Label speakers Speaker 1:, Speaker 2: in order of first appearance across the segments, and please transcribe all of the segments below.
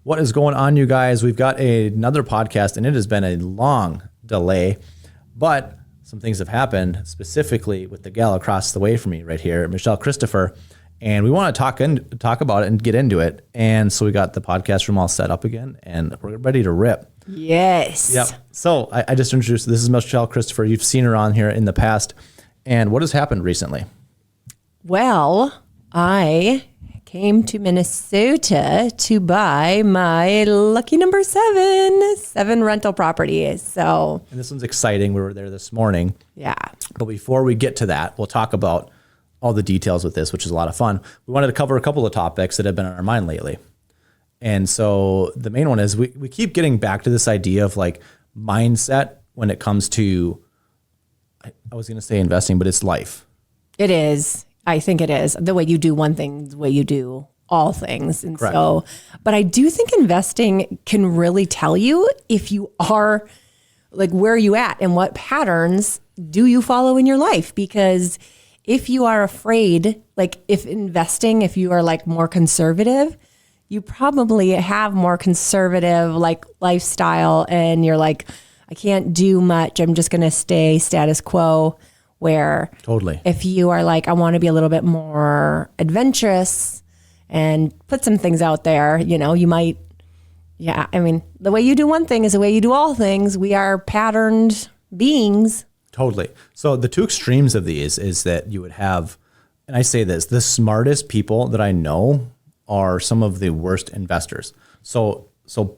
Speaker 1: What is going on, you guys? We've got another podcast, and it has been a long delay, but some things have happened, specifically with the gal across the way from me right here, Michelle Christopher, and we want to talk about it and get into it. And so we got the podcast room all set up again, and we're ready to rip.
Speaker 2: Yes.
Speaker 1: Yep. So I just introduced, this is Michelle Christopher. You've seen her on here in the past. And what has happened recently?
Speaker 2: Well, I came to Minnesota to buy my lucky number seven rental properties. So,
Speaker 1: and this one's exciting. We were there this morning.
Speaker 2: yeah.
Speaker 1: But before we get to that, we'll talk about all the details with this, which is a lot of fun. We wanted to cover a couple of topics that have been on our mind lately. And so the main one is we keep getting back to this idea of like mindset when it comes to, I was going to say investing, but it's life.
Speaker 2: It is. I think it is. The way you do one thing, the way you do all things. And
Speaker 1: Correct.
Speaker 2: so, but I do think investing can really tell you if you are like, where are you at and what patterns do you follow in your life? Because if you are afraid, like if you are like more conservative, you probably have more conservative like lifestyle and you're like, I can't do much. I'm just going to stay status quo. Where
Speaker 1: Totally.
Speaker 2: if you are like, I want to be a little bit more adventurous and put some things out there, you might, I mean, the way you do one thing is the way you do all things. We are patterned beings.
Speaker 1: Totally. So the two extremes of these is that you would have, and I say this, the smartest people that I know are some of the worst investors. So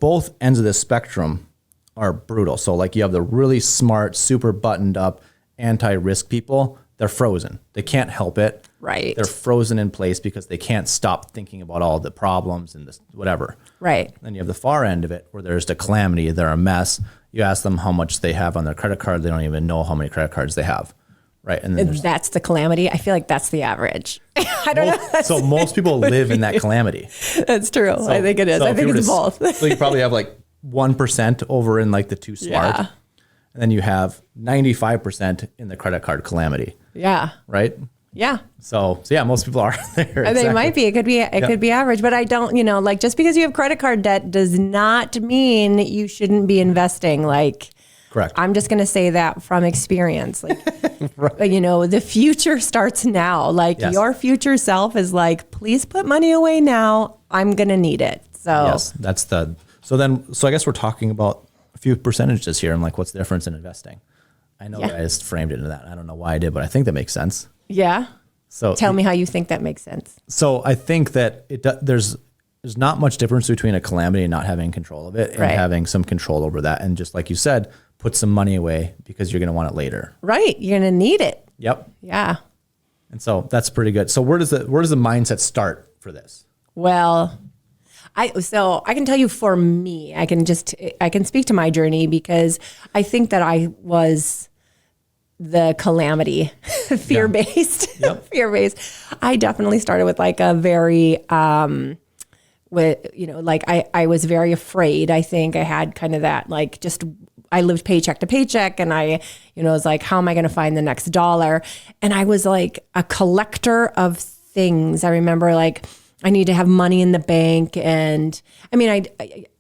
Speaker 1: both ends of the spectrum are brutal. So like you have the really smart, super buttoned up, anti-risk people, they're frozen. They can't help it.
Speaker 2: Right.
Speaker 1: They're frozen in place because they can't stop thinking about all the problems and this whatever.
Speaker 2: Right.
Speaker 1: Then you have the far end of it where there's the calamity, they're a mess. You ask them how much they have on their credit card, they don't even know how many credit cards they have. Right. And then
Speaker 2: That's the calamity. I feel like that's the average. I don't know.
Speaker 1: so most people live in that calamity.
Speaker 2: That's true. I think it is.
Speaker 1: So
Speaker 2: I
Speaker 1: if
Speaker 2: think
Speaker 1: you were
Speaker 2: it's
Speaker 1: to
Speaker 2: both.
Speaker 1: So you probably have like 1% over in like the too smart.
Speaker 2: Yeah.
Speaker 1: And then you have 95% in the credit card calamity.
Speaker 2: Yeah.
Speaker 1: Right.
Speaker 2: Yeah.
Speaker 1: So yeah, most people are there.
Speaker 2: They
Speaker 1: Exactly.
Speaker 2: might be. It could be average, but I don't, like just because you have credit card debt does not mean you shouldn't be investing. Like,
Speaker 1: Correct.
Speaker 2: I'm just going to say that from experience. Like,
Speaker 1: Right.
Speaker 2: the future starts now. Like
Speaker 1: Yes.
Speaker 2: your future self is like, please put money away now. I'm going to need it. So
Speaker 1: Yes, so I guess we're talking about a few percentages here. I'm like, what's the difference in investing? I know
Speaker 2: Yeah.
Speaker 1: I just framed it into that. I don't know why I did, but I think that makes sense.
Speaker 2: yeah.
Speaker 1: So
Speaker 2: Tell me how you think that makes sense.
Speaker 1: So I think that there's not much difference between a calamity and not having control of it and
Speaker 2: Right.
Speaker 1: having some control over that. And just like you said, put some money away because you're going to want it later.
Speaker 2: Right. You're going to need it.
Speaker 1: Yep.
Speaker 2: Yeah.
Speaker 1: And so that's pretty good. So where does the mindset start for this?
Speaker 2: Well, I can tell you for me, I can speak to my journey because I think that I was the calamity, fear-based,
Speaker 1: Yep.
Speaker 2: fear-based. I definitely started with like a very, I was very afraid. I think I had kind of that, like, I lived paycheck to paycheck and I, was like, how am I going to find the next dollar? And I was like a collector of things. I remember like, I need to have money in the bank and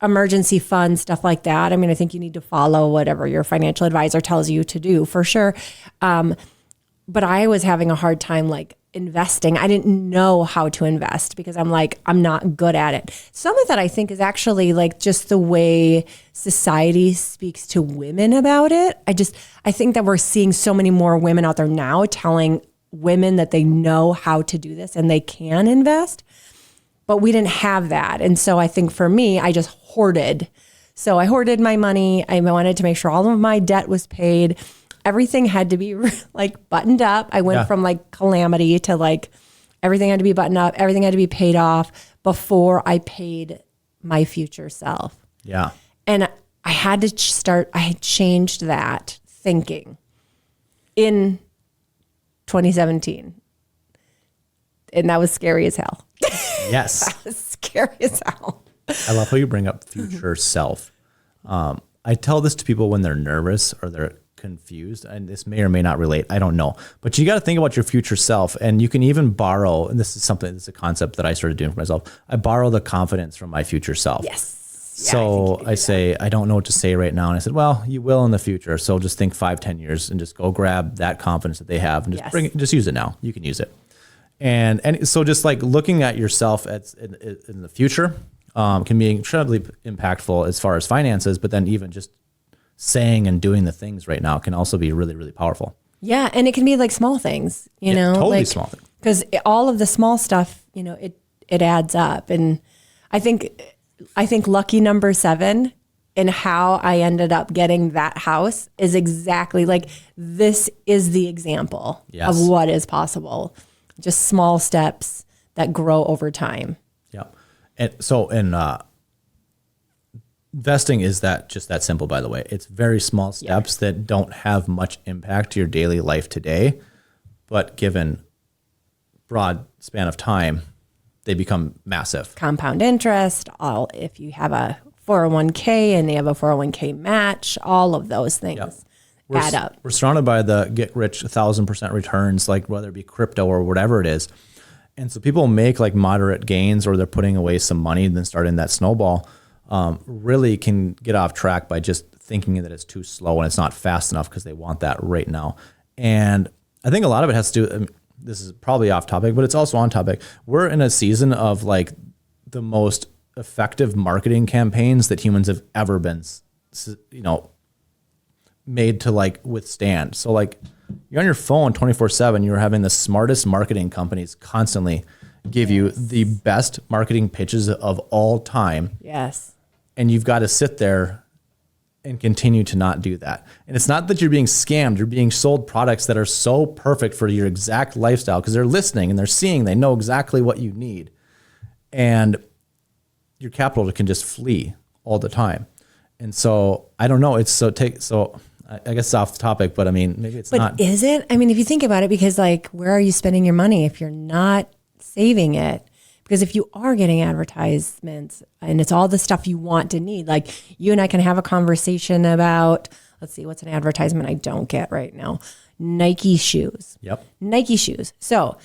Speaker 2: emergency funds, stuff like that. I think you need to follow whatever your financial advisor tells you to do for sure. But I was having a hard time like investing. I didn't know how to invest because I'm not good at it. Some of that I think is actually like just the way society speaks to women about it. I think that we're seeing so many more women out there now telling women that they know how to do this and they can invest. But we didn't have that. And so I think for me, I just hoarded. So I hoarded my money. I wanted to make sure all of my debt was paid. Everything had to be like buttoned up. I went from like calamity to like everything had to be buttoned up. Everything had to be paid off before I paid my future self.
Speaker 1: Yeah.
Speaker 2: And I had changed that thinking in 2017. And that was scary as hell.
Speaker 1: Yes.
Speaker 2: Scary as hell.
Speaker 1: I love how you bring up future self. I tell this to people when they're nervous or they're confused, and this may or may not relate. I don't know. But you got to think about your future self, and you can even borrow, and this is a concept that I started doing for myself. I borrow the confidence from my future self.
Speaker 2: Yes.
Speaker 1: So I say, I don't know what to say right now. And I said, well, you will in the future. So just think 5-10 years and just go grab that confidence that they have and just just use it now. You can use it. And so just like looking at yourself in the future can be incredibly impactful as far as finances, but then even just saying and doing the things right now can also be really, really powerful.
Speaker 2: Yeah. And it can be like small things, you know,
Speaker 1: totally
Speaker 2: like,
Speaker 1: small things.
Speaker 2: Because all of the small stuff, you know, it adds up. And I think lucky number 7 and how I ended up getting that house is exactly like, this is the example of what is possible. Just small steps that grow over time.
Speaker 1: Yeah. And so investing is just that simple, by the way. It's very small steps that don't have much impact to your daily life today, but given broad span of time, they become massive.
Speaker 2: Compound interest, if you have a 401k and they have a 401k match, all of those things add up.
Speaker 1: We're surrounded by the get rich 1,000% returns, like whether it be crypto or whatever it is. And so people make like moderate gains or they're putting away some money and then starting that snowball really can get off track by just thinking that it's too slow and it's not fast enough because they want that right now. And I think a lot of it has to do, this is probably off topic, but it's also on topic. We're in a season of like the most effective marketing campaigns that humans have ever been, you know, made to like withstand. So like you're on your phone 24/7, you're having the smartest marketing companies constantly give you the best marketing pitches of all time.
Speaker 2: Yes.
Speaker 1: And you've got to sit there and continue to not do that. And it's not that you're being scammed, you're being sold products that are so perfect for your exact lifestyle because they're listening and they're seeing, they know exactly what you need. And your capital can just flee all the time. And so I don't know, I guess it's off topic, but I mean, maybe it's not.
Speaker 2: But is it? I mean, if you think about it, because like, where are you spending your money if you're not saving it? Because if you are getting advertisements and it's all the stuff you want to need, like you and I can have a conversation about, let's see, what's an advertisement I don't get right now? Nike shoes.
Speaker 1: Yep.
Speaker 2: Nike shoes. So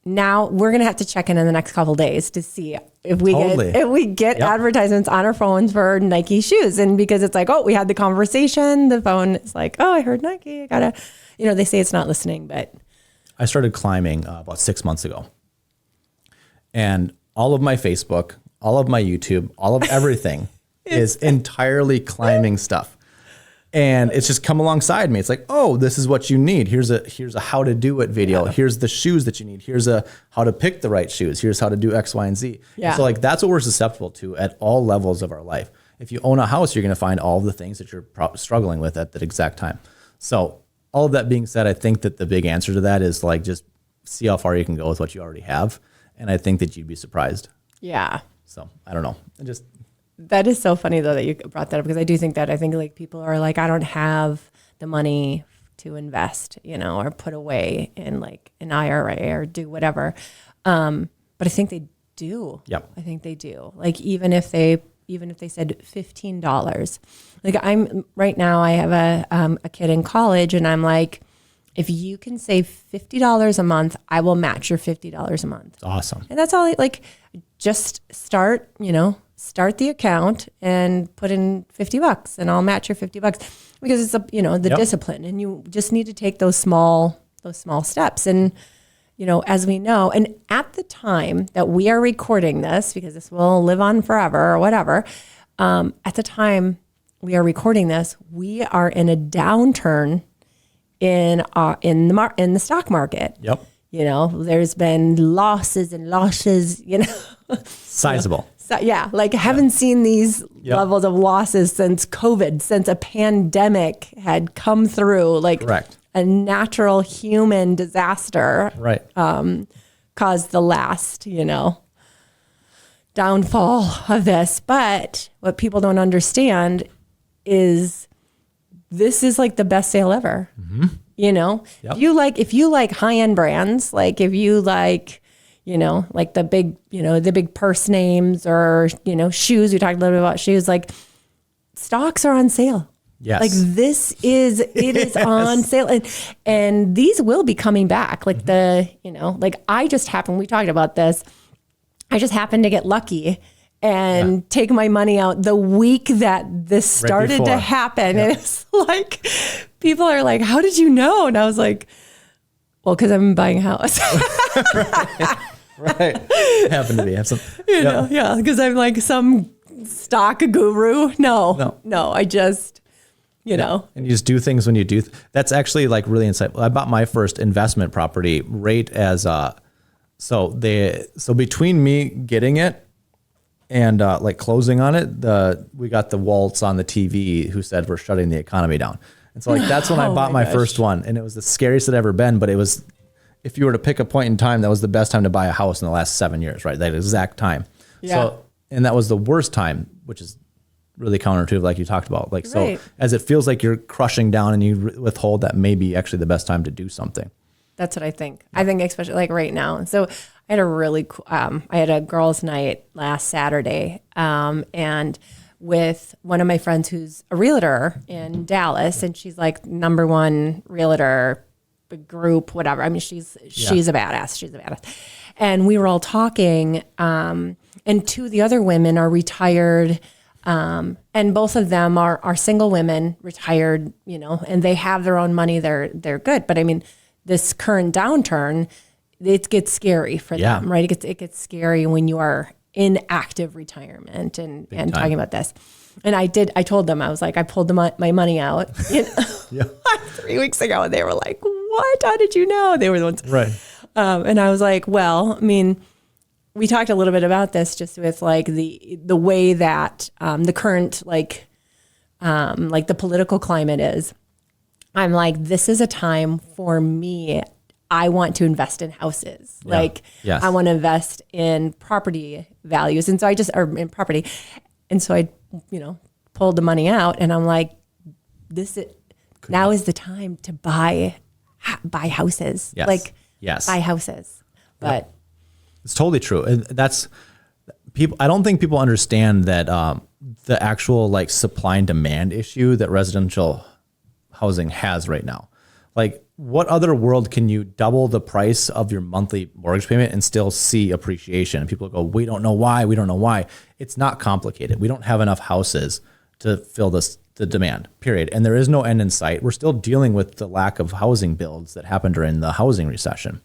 Speaker 2: now we're going to have to check in the next couple of days to see if we get advertisements on our phones for Nike shoes. And because it's like, oh, we had the conversation, the phone is like, oh, I heard Nike. I gotta, you know, they say it's not listening, but.
Speaker 1: I started climbing about 6 months ago. And all of my Facebook, all of my YouTube, all of everything is entirely climbing stuff. And it's just come alongside me. It's like, oh, this is what you need. Here's a how to do it video. Yeah. Here's the shoes that you need. Here's a how to pick the right shoes. Here's how to do X, Y, and Z. Yeah. And so like that's what we're susceptible to at all levels of our life. If you own a house, you're going to find all of the things that you're struggling with at that exact time. So all of that being said, I think that the big answer to that is like just see how far you can go with what you already have. And I think that you'd be surprised.
Speaker 2: Yeah.
Speaker 1: So I don't know.
Speaker 2: That is so funny though that you brought that up because I do think that like people are like, I don't have the money to invest, you know, or put away in like an IRA or do whatever. But I think they do.
Speaker 1: Yep.
Speaker 2: I think they do. Like even if they said $15, like I'm right now, I have a kid in college and I'm like, if you can save $50 a month, I will match your $50 a month.
Speaker 1: Awesome.
Speaker 2: And that's all like just start the account and put in $50 and I'll match your $50 because it's the discipline and you just need to take those small steps. And, you know, as we know, and at the time that we are recording this, because this will live on forever or whatever, at the time we are recording this, we are in a downturn in the stock market.
Speaker 1: Yep.
Speaker 2: You know, there's been losses and losses, you know.
Speaker 1: Sizable.
Speaker 2: So, yeah. Like haven't seen these levels of losses since COVID, since a pandemic had come through, like
Speaker 1: Correct.
Speaker 2: A natural human disaster.
Speaker 1: Right.
Speaker 2: Caused the last, you know, downfall of this. But what people don't understand is this is like the best sale ever. Mm-hmm. You know, if you like high-end brands, like if you like, you know, like the big purse names or, you know, shoes, we talked a little bit about shoes, like stocks are on sale.
Speaker 1: Yes.
Speaker 2: Like it is on sale and these will be coming back. Like we talked about this. I just happened to get lucky and take my money out the week that this started to
Speaker 1: before.
Speaker 2: happen. And it's like, people are like, how did you know? And I was like, well, because I'm buying a house.
Speaker 1: Right. Happen to be. Have some,
Speaker 2: You know, yeah, because I'm like some stock guru. No, I just, you know.
Speaker 1: And you just do things when you do. That's actually like really insightful. I bought my first investment property right as so between me getting it and like closing on it, we got the Waltz on the TV who said we're shutting the economy down. And so like that's when I bought my first one, and it was the scariest it ever been. But it was, if you were to pick a point in time, that was the best time to buy a house in the last 7 years, right? That exact time.
Speaker 2: Yeah.
Speaker 1: So, and that was the worst time, which is really counterintuitive, like you talked about. Like,
Speaker 2: Right.
Speaker 1: so as it feels like you're crushing down and you withhold, that may be actually the best time to do something.
Speaker 2: That's what I think. I think especially like right now. And so I had a really cool, I had a girls' night last Saturday, and with one of my friends who's a realtor in Dallas, and she's like #1 realtor group, whatever. I mean, she's a badass. She's a badass. And we were all talking, and two of the other women are retired, and both of them are single women, retired, you know, and they have their own money. They're good. But I mean, this current downturn, it gets scary for them, right? It gets scary when you are in active retirement and talking about this. And I told them, I was like, I pulled my money out, you know, 3 weeks ago, and they were like, what? How did you know? They were the ones.
Speaker 1: Right.
Speaker 2: And I was like, well, I mean, we talked a little bit about this just with like the way that the current like the political climate is. I'm like, this is a time for me. I want to invest in houses.
Speaker 1: Yeah.
Speaker 2: Like,
Speaker 1: yes.
Speaker 2: I want to invest in property values. And so or in property. And so I, you know, pulled the money out, and I'm like, now is the time to buy houses.
Speaker 1: Yes.
Speaker 2: Like,
Speaker 1: yes.
Speaker 2: buy houses. But
Speaker 1: It's totally true. And that's people. I don't think people understand that the actual like supply and demand issue that residential housing has right now. Like, what other world can you double the price of your monthly mortgage payment and still see appreciation? And people go, we don't know why. We don't know why. It's not complicated. We don't have enough houses to fill the demand, period. And there is no end in sight. We're still dealing with the lack of housing builds that happened during the housing recession.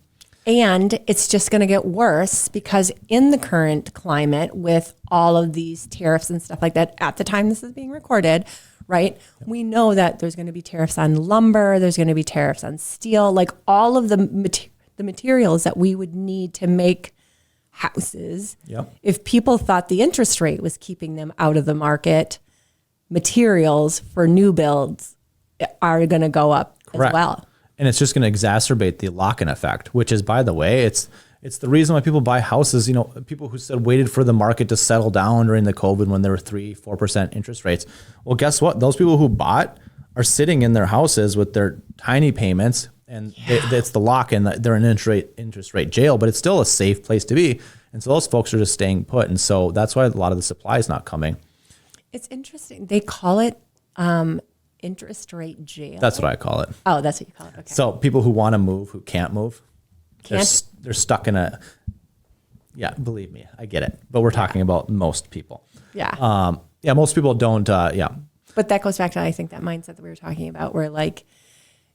Speaker 2: And it's just going to get worse because in the current climate, with all of these tariffs and stuff like that, at the time this is being recorded, right? We know that there's going to be tariffs on lumber, there's going to be tariffs on steel, like all of the materials that we would need to make houses.
Speaker 1: Yep.
Speaker 2: If people thought the interest rate was keeping them out of the market, materials for new builds are going to go up
Speaker 1: Correct.
Speaker 2: as well.
Speaker 1: And it's just going to exacerbate the lock-in effect, which is, by the way, it's the reason why people buy houses. You know, people who said waited for the market to settle down during the COVID when there were 3-4% interest rates. Well, guess what? Those people who bought are sitting in their houses with their tiny payments, and it's the lock-in. They're in interest rate jail, but it's still a safe place to be. And so those folks are just staying put. And so that's why a lot of the supply is not coming.
Speaker 2: It's interesting. They call it interest rate jail.
Speaker 1: That's what I call it.
Speaker 2: Oh, that's what you call it. Okay.
Speaker 1: So people who want to move, who can't move,
Speaker 2: Can't?
Speaker 1: they're stuck in a, yeah, believe me, I get it. But we're talking about most people.
Speaker 2: Yeah.
Speaker 1: Most people don't,
Speaker 2: But that goes back to, I think, that mindset that we were talking about, where like,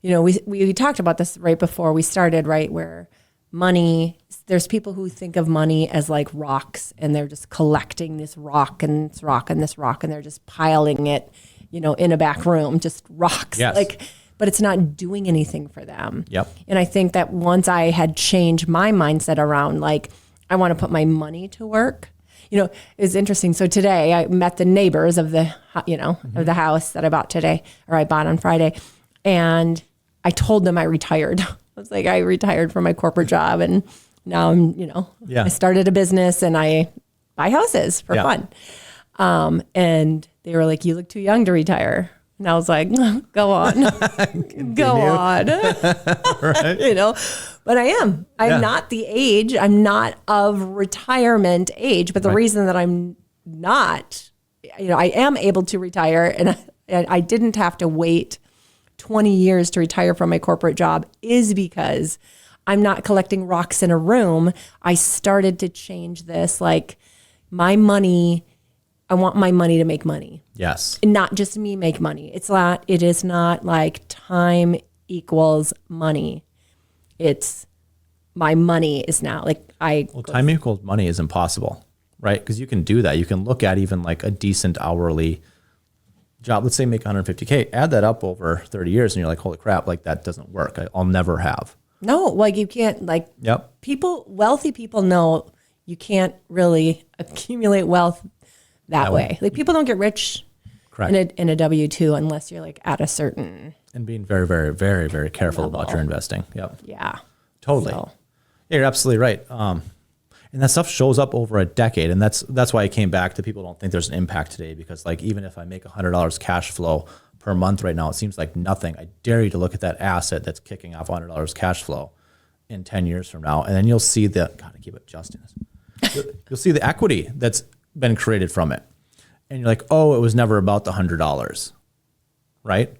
Speaker 2: you know, we talked about this right before we started, right? Where money, there's people who think of money as like rocks, and they're just collecting this rock and this rock and this rock, and they're just piling it, you know, in a back room, just rocks.
Speaker 1: Yes.
Speaker 2: Like, but it's not doing anything for them.
Speaker 1: Yep.
Speaker 2: And I think that once I had changed my mindset around, like, I want to put my money to work, you know, it's interesting. So today I met the neighbors of the, you know, of the house that I bought today, or I bought on Friday. And I told them I retired. I was like, I retired from my corporate job, and now I'm, you know, I started a business and I buy houses for fun. And they were like, you look too young to retire. And I was like, go on, go on,
Speaker 1: right?
Speaker 2: you know, but I am. I'm not the age. I'm not of retirement age. But the reason that I'm not, you know, I am able to retire, and I didn't have to wait 20 years to retire from my corporate job, is because I'm not collecting rocks in a room. I started to change this, like, my money, I want my money to make money.
Speaker 1: Yes.
Speaker 2: And not just me make money. It is not like time equals money. It's my money is now like
Speaker 1: Time equals money is impossible, right? Because you can do that. You can look at even like a decent hourly job. Let's say make 150K, add that up over 30 years and you're like, holy crap, like that doesn't work. I'll never have.
Speaker 2: No, like you can't wealthy people know you can't really accumulate wealth that way. Like people don't get rich
Speaker 1: Correct.
Speaker 2: in a W-2 unless you're like at a certain
Speaker 1: And being very, very, very, very careful about your investing. Yep.
Speaker 2: yeah.
Speaker 1: Totally.
Speaker 2: So,
Speaker 1: Yeah, you're absolutely right. And that stuff shows up over a decade. And that's why I came back to people don't think there's an impact today, because like, even if I make $100 cash flow per month right now, it seems like nothing. I dare you to look at that asset that's kicking off $100 cash flow in 10 years from now. And then you'll see God, I keep adjusting this. You'll see the equity that's been created from it. And you're like, oh, it was never about the $100, right?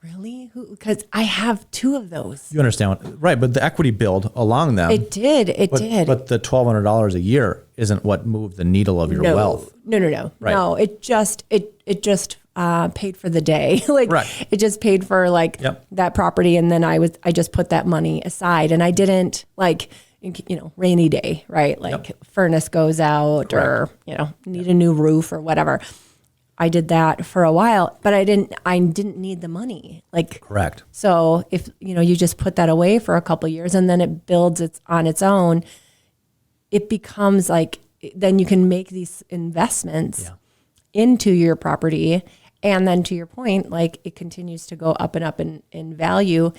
Speaker 2: really? Because I have 2 of those.
Speaker 1: You understand, right? But the equity build along them.
Speaker 2: It did.
Speaker 1: But the $1,200 a year isn't what moved the needle of your wealth.
Speaker 2: No.
Speaker 1: Right.
Speaker 2: No, it just paid for the day. Like
Speaker 1: Right.
Speaker 2: it just paid for like that property, and then I just put that money aside, and I didn't like rainy day, right? Like furnace goes out, or need a new roof or whatever. I did that for a while, but I didn't need the money. Like
Speaker 1: Correct.
Speaker 2: So if you just put that away for a couple of years and then it builds on its own, it becomes like, then you can make these investments into your property. And then to your point, like it continues to go up and up in value,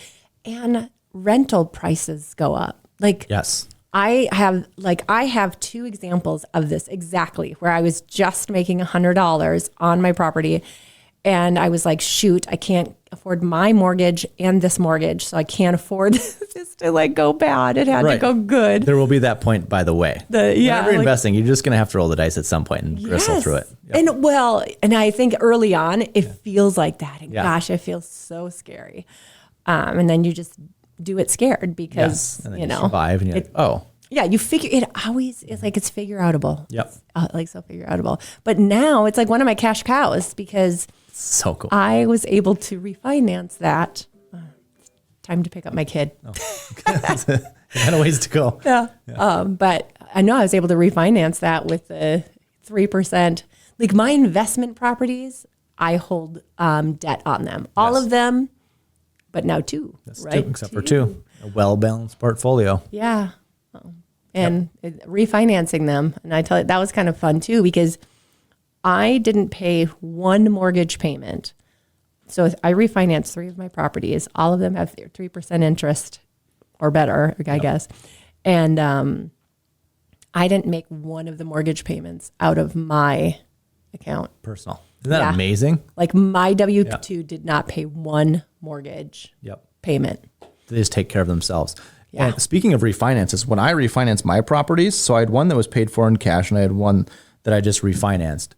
Speaker 2: and rental prices go up. Like
Speaker 1: Yes.
Speaker 2: I have 2 examples of this exactly, where I was just making $100 on my property, and I was like, shoot, I can't afford my mortgage and this mortgage, so I can't afford this to like go bad. It had to go good.
Speaker 1: There will be that point, by the way. Whenever you're investing, you're just going to have to roll the dice at some point and bristle through it. Yep.
Speaker 2: And I think early on it feels like that, and gosh, it feels so scary. And then you just do it scared because
Speaker 1: and then you survive, and you're like, oh.
Speaker 2: Yeah, you figure it always is like it's figure outable.
Speaker 1: Yep.
Speaker 2: It's so figure outable. But now it's like one of my cash cows, because
Speaker 1: so cool.
Speaker 2: I was able to refinance that. Time to pick up my kid.
Speaker 1: Had a ways to go.
Speaker 2: Yeah. But I know I was able to refinance that with the 3%. Like my investment properties, I hold debt on them. All of them, but now 2.
Speaker 1: That's
Speaker 2: right?
Speaker 1: 2, except for 2. A well-balanced portfolio.
Speaker 2: Yeah. And refinancing them. And I tell you, that was kind of fun too, because I didn't pay 1 mortgage payment. So I refinanced 3 of my properties. All of them have 3% interest or better, I guess. And I didn't make 1 of the mortgage payments out of my account.
Speaker 1: Personal. Isn't that amazing?
Speaker 2: Like my W-2 did not pay 1 mortgage payment.
Speaker 1: They just take care of themselves. Yeah. And speaking of refinances, when I refinanced my properties, so I had one that was paid for in cash and I had one that I just refinanced.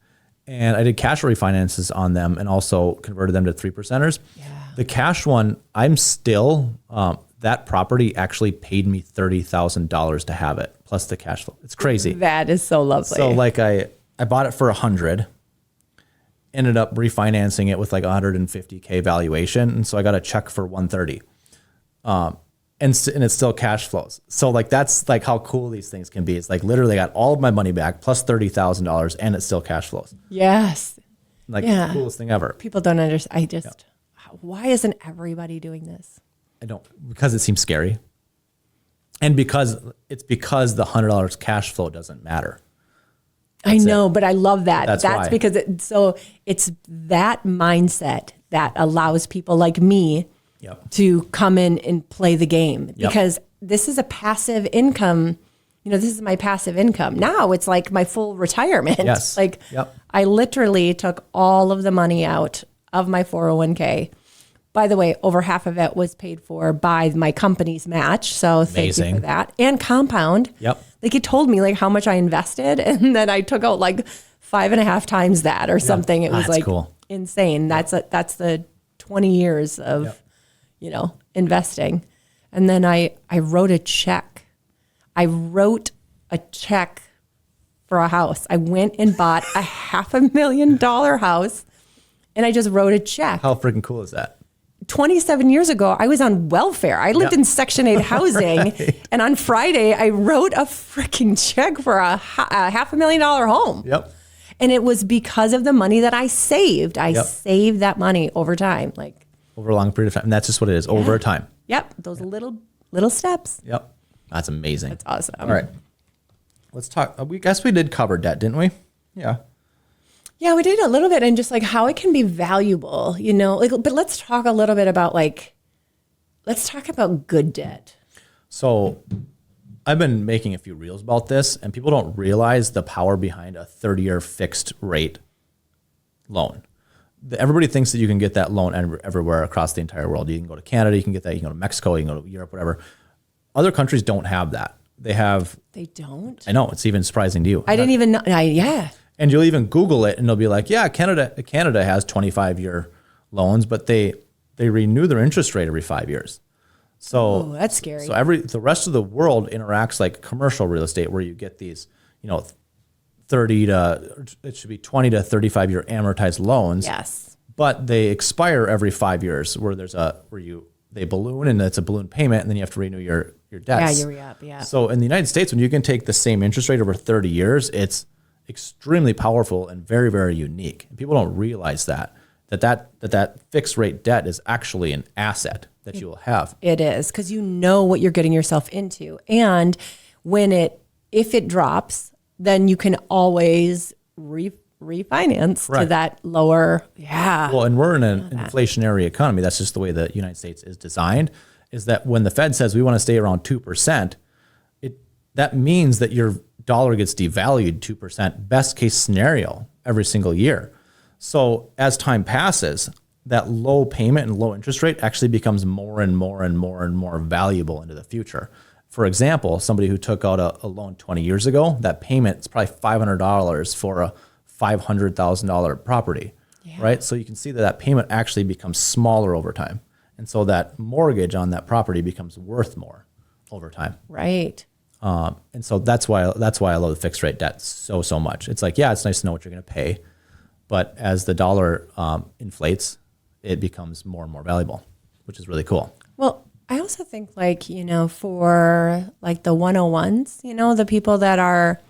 Speaker 1: And I did cash refinances on them and also converted them to 3%ers. Yeah. The cash one, I'm still, that property actually paid me $30,000 to have it, plus the cash flow. It's crazy.
Speaker 2: That is so lovely.
Speaker 1: So like I bought it for $100, ended up refinancing it with like $150K valuation. And so I got a check for $130. And it's still cash flows. So like, that's like how cool these things can be. It's like literally got all of my money back plus $30,000 and it's still cash flows.
Speaker 2: Yes.
Speaker 1: Like the coolest thing ever.
Speaker 2: People don't understand. Why isn't everybody doing this?
Speaker 1: Because it seems scary. And because the $100 cash flow doesn't matter.
Speaker 2: I know, but I love that.
Speaker 1: That's why.
Speaker 2: Because it's that mindset that allows people like me to come in and play the game, because this is a passive income. This is my passive income. Now it's like my full retirement.
Speaker 1: Yes.
Speaker 2: Like I literally took all of the money out of my 401k. By the way, over half of it was paid for by my company's match. So thank you for that. And Compound. Like it told me like how much I invested, and then I took out like 5.5 times that or something. It was like cool. Insane. That's the 20 years of investing. And then I wrote a check. I wrote a check for a house. I went and bought a $500,000 house, and I just wrote a check.
Speaker 1: How freaking cool is that?
Speaker 2: 27 years ago, I was on welfare. I lived in Section 8 housing. Right. And on Friday, I wrote a freaking check for a $500,000 home.
Speaker 1: Yep.
Speaker 2: And it was because of the money that I saved. I saved that money over time, like
Speaker 1: over a long period of time. And that's just what it is, over time.
Speaker 2: Yep. Those little steps.
Speaker 1: Yep. That's amazing.
Speaker 2: That's awesome.
Speaker 1: All right. Let's talk. We guess we did cover debt, didn't we? Yeah.
Speaker 2: Yeah, we did a little bit, and just like how it can be valuable, you know, like, but let's talk a little bit about let's talk about good debt.
Speaker 1: So I've been making a few reels about this, and people don't realize the power behind a 30-year fixed rate loan. Everybody thinks that you can get that loan everywhere across the entire world. You can go to Canada, you can get that, you can go to Mexico, you can go to Europe, whatever. Other countries don't have that. They don't? I know, it's even surprising to you.
Speaker 2: I didn't even know. Yeah.
Speaker 1: And you'll even Google it, and they'll be like, yeah, Canada has 25-year loans, but they renew their interest rate every 5 years. So
Speaker 2: that's scary.
Speaker 1: So the rest of the world interacts like commercial real estate, where you get these, 20 to 35-year amortized loans.
Speaker 2: Yes.
Speaker 1: But they expire every 5 years, where they balloon, and it's a balloon payment, and then you have to renew your debts.
Speaker 2: Yeah, you re-up, yeah.
Speaker 1: So in the United States, when you can take the same interest rate over 30 years, it's extremely powerful and very, very unique. And people don't realize that fixed rate debt is actually an asset that you will have.
Speaker 2: It is, because you know what you're getting yourself into. And if it drops, then you can always refinance to that lower. Yeah.
Speaker 1: Well, and we're in an inflationary economy. That's just the way the United States is designed, is that when the Fed says we want to stay around 2%, that means that your dollar gets devalued 2%, best case scenario, every single year. So as time passes, that low payment and low interest rate actually becomes more and more and more and more valuable into the future. For example, somebody who took out a loan 20 years ago, that payment is probably $500 for a $500,000 property, right? So you can see that payment actually becomes smaller over time. And so that mortgage on that property becomes worth more over time.
Speaker 2: Right.
Speaker 1: And so that's why I love the fixed rate debt so much. It's like, yeah, it's nice to know what you're going to pay, but as the dollar inflates, it becomes more and more valuable, which is really cool.
Speaker 2: Well, I also think for like the 101s, the people that are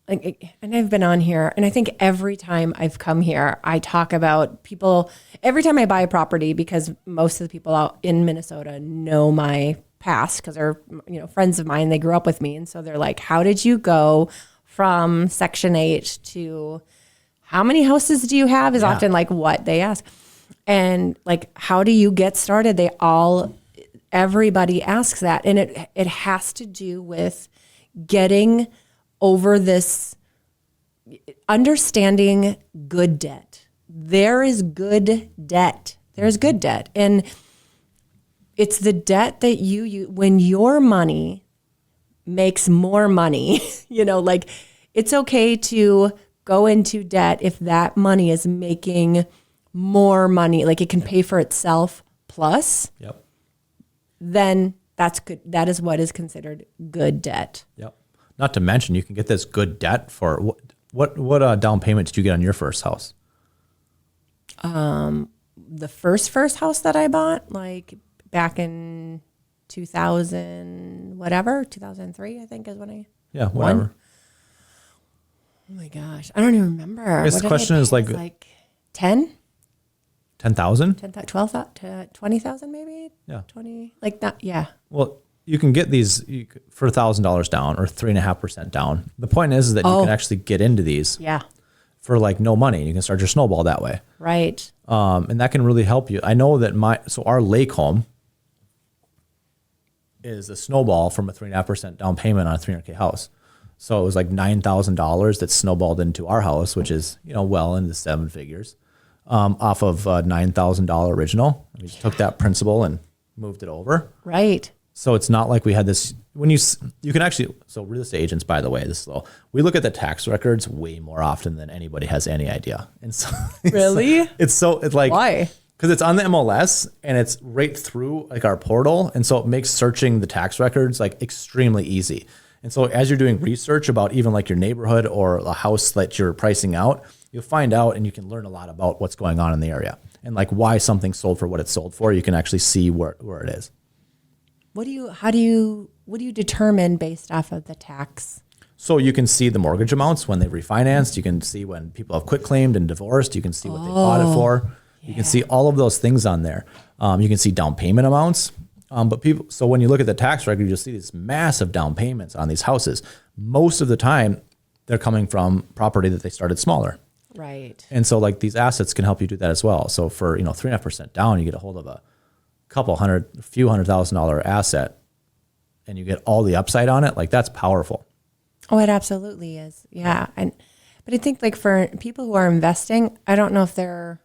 Speaker 2: like, and I've been on here, and I think every time I've come here, I talk about people, every time I buy a property, because most of the people out in Minnesota know my past, because they're friends of mine, they grew up with me, and so they're like, how did you go from Section 8 to how many houses do you have is often like what they ask. And like, how do you get started? Everybody asks that, and it has to do with getting over this, understanding good debt. There is good debt. There's good debt, and it's the debt that you when your money makes more money, like it's okay to go into debt if that money is making more money, like it can pay for itself plus.
Speaker 1: Yep.
Speaker 2: Then that's good. That is what is considered good debt.
Speaker 1: Yep. Not to mention, you can get this good debt for what down payment did you get on your first house?
Speaker 2: The first house that I bought, like back in 2003, I think is when I.
Speaker 1: Yeah, whatever.
Speaker 2: Won. Oh my gosh, I don't even remember.
Speaker 1: This question is like
Speaker 2: 10.
Speaker 1: 10,000?
Speaker 2: 10,000, 12,000 to 20,000 maybe?
Speaker 1: Yeah.
Speaker 2: 20, like that, yeah.
Speaker 1: Well, you can get these for $1,000 down or 3.5% down. The point is that you can actually get into these for like no money. You can start your snowball that way.
Speaker 2: Right.
Speaker 1: And that can really help you. I know that our lake home is a snowball from a 3.5% down payment on a $300K house. So it was like $9,000 that snowballed into our house, which is, well into 7 figures. Off of a $9,000 original. We just took that principal and moved it over.
Speaker 2: Right.
Speaker 1: So it's not like we had this, when you can actually, so real estate agents, by the way, we look at the tax records way more often than anybody has any idea. And so
Speaker 2: really?
Speaker 1: It's like,
Speaker 2: why?
Speaker 1: Because it's on the MLS and it's right through like our portal. And so it makes searching the tax records like extremely easy. And so as you're doing research about even like your neighborhood or a house that you're pricing out, you'll find out and you can learn a lot about what's going on in the area and like why something sold for what it's sold for. You can actually see where it is.
Speaker 2: What do you determine based off of the tax?
Speaker 1: So you can see the mortgage amounts when they refinanced. You can see when people have quitclaimed and divorced. You can see what they bought it for. You can see all of those things on there. You can see down payment amounts. So when you look at the tax record, you'll see these massive down payments on these houses. Most of the time, they're coming from property that they started smaller.
Speaker 2: Right.
Speaker 1: And so like these assets can help you do that as well. So for 3.5% down, you get a hold of a few $100,000 asset, and you get all the upside on it. Like that's powerful.
Speaker 2: Oh, it absolutely is. Yeah. But I think like for people who are investing, I don't know if they're,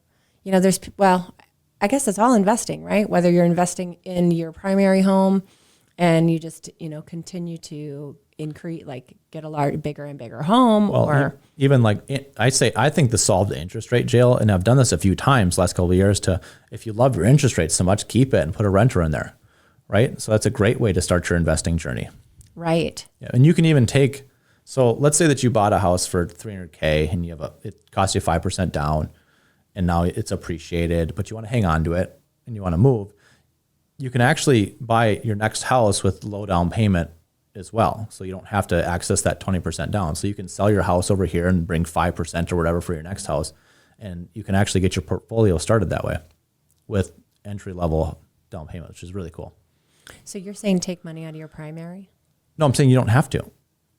Speaker 2: I guess it's all investing, right? Whether you're investing in your primary home and you just, continue to increase, like get a bigger and bigger home, or
Speaker 1: even like I think the solve the interest rate, Jill, and I've done this a few times last couple of years if you love your interest rate so much, keep it and put a renter in there, right? So that's a great way to start your investing journey.
Speaker 2: Right.
Speaker 1: Yeah, and you can even so let's say that you bought a house for $300K and it costs you 5% down and now it's appreciated, but you want to hang on to it and you want to move. You can actually buy your next house with low down payment as well. So you don't have to access that 20% down. So you can sell your house over here and bring 5% or whatever for your next house. And you can actually get your portfolio started that way with entry level down payment, which is really cool.
Speaker 2: So you're saying take money out of your primary?
Speaker 1: No, I'm saying you don't have to.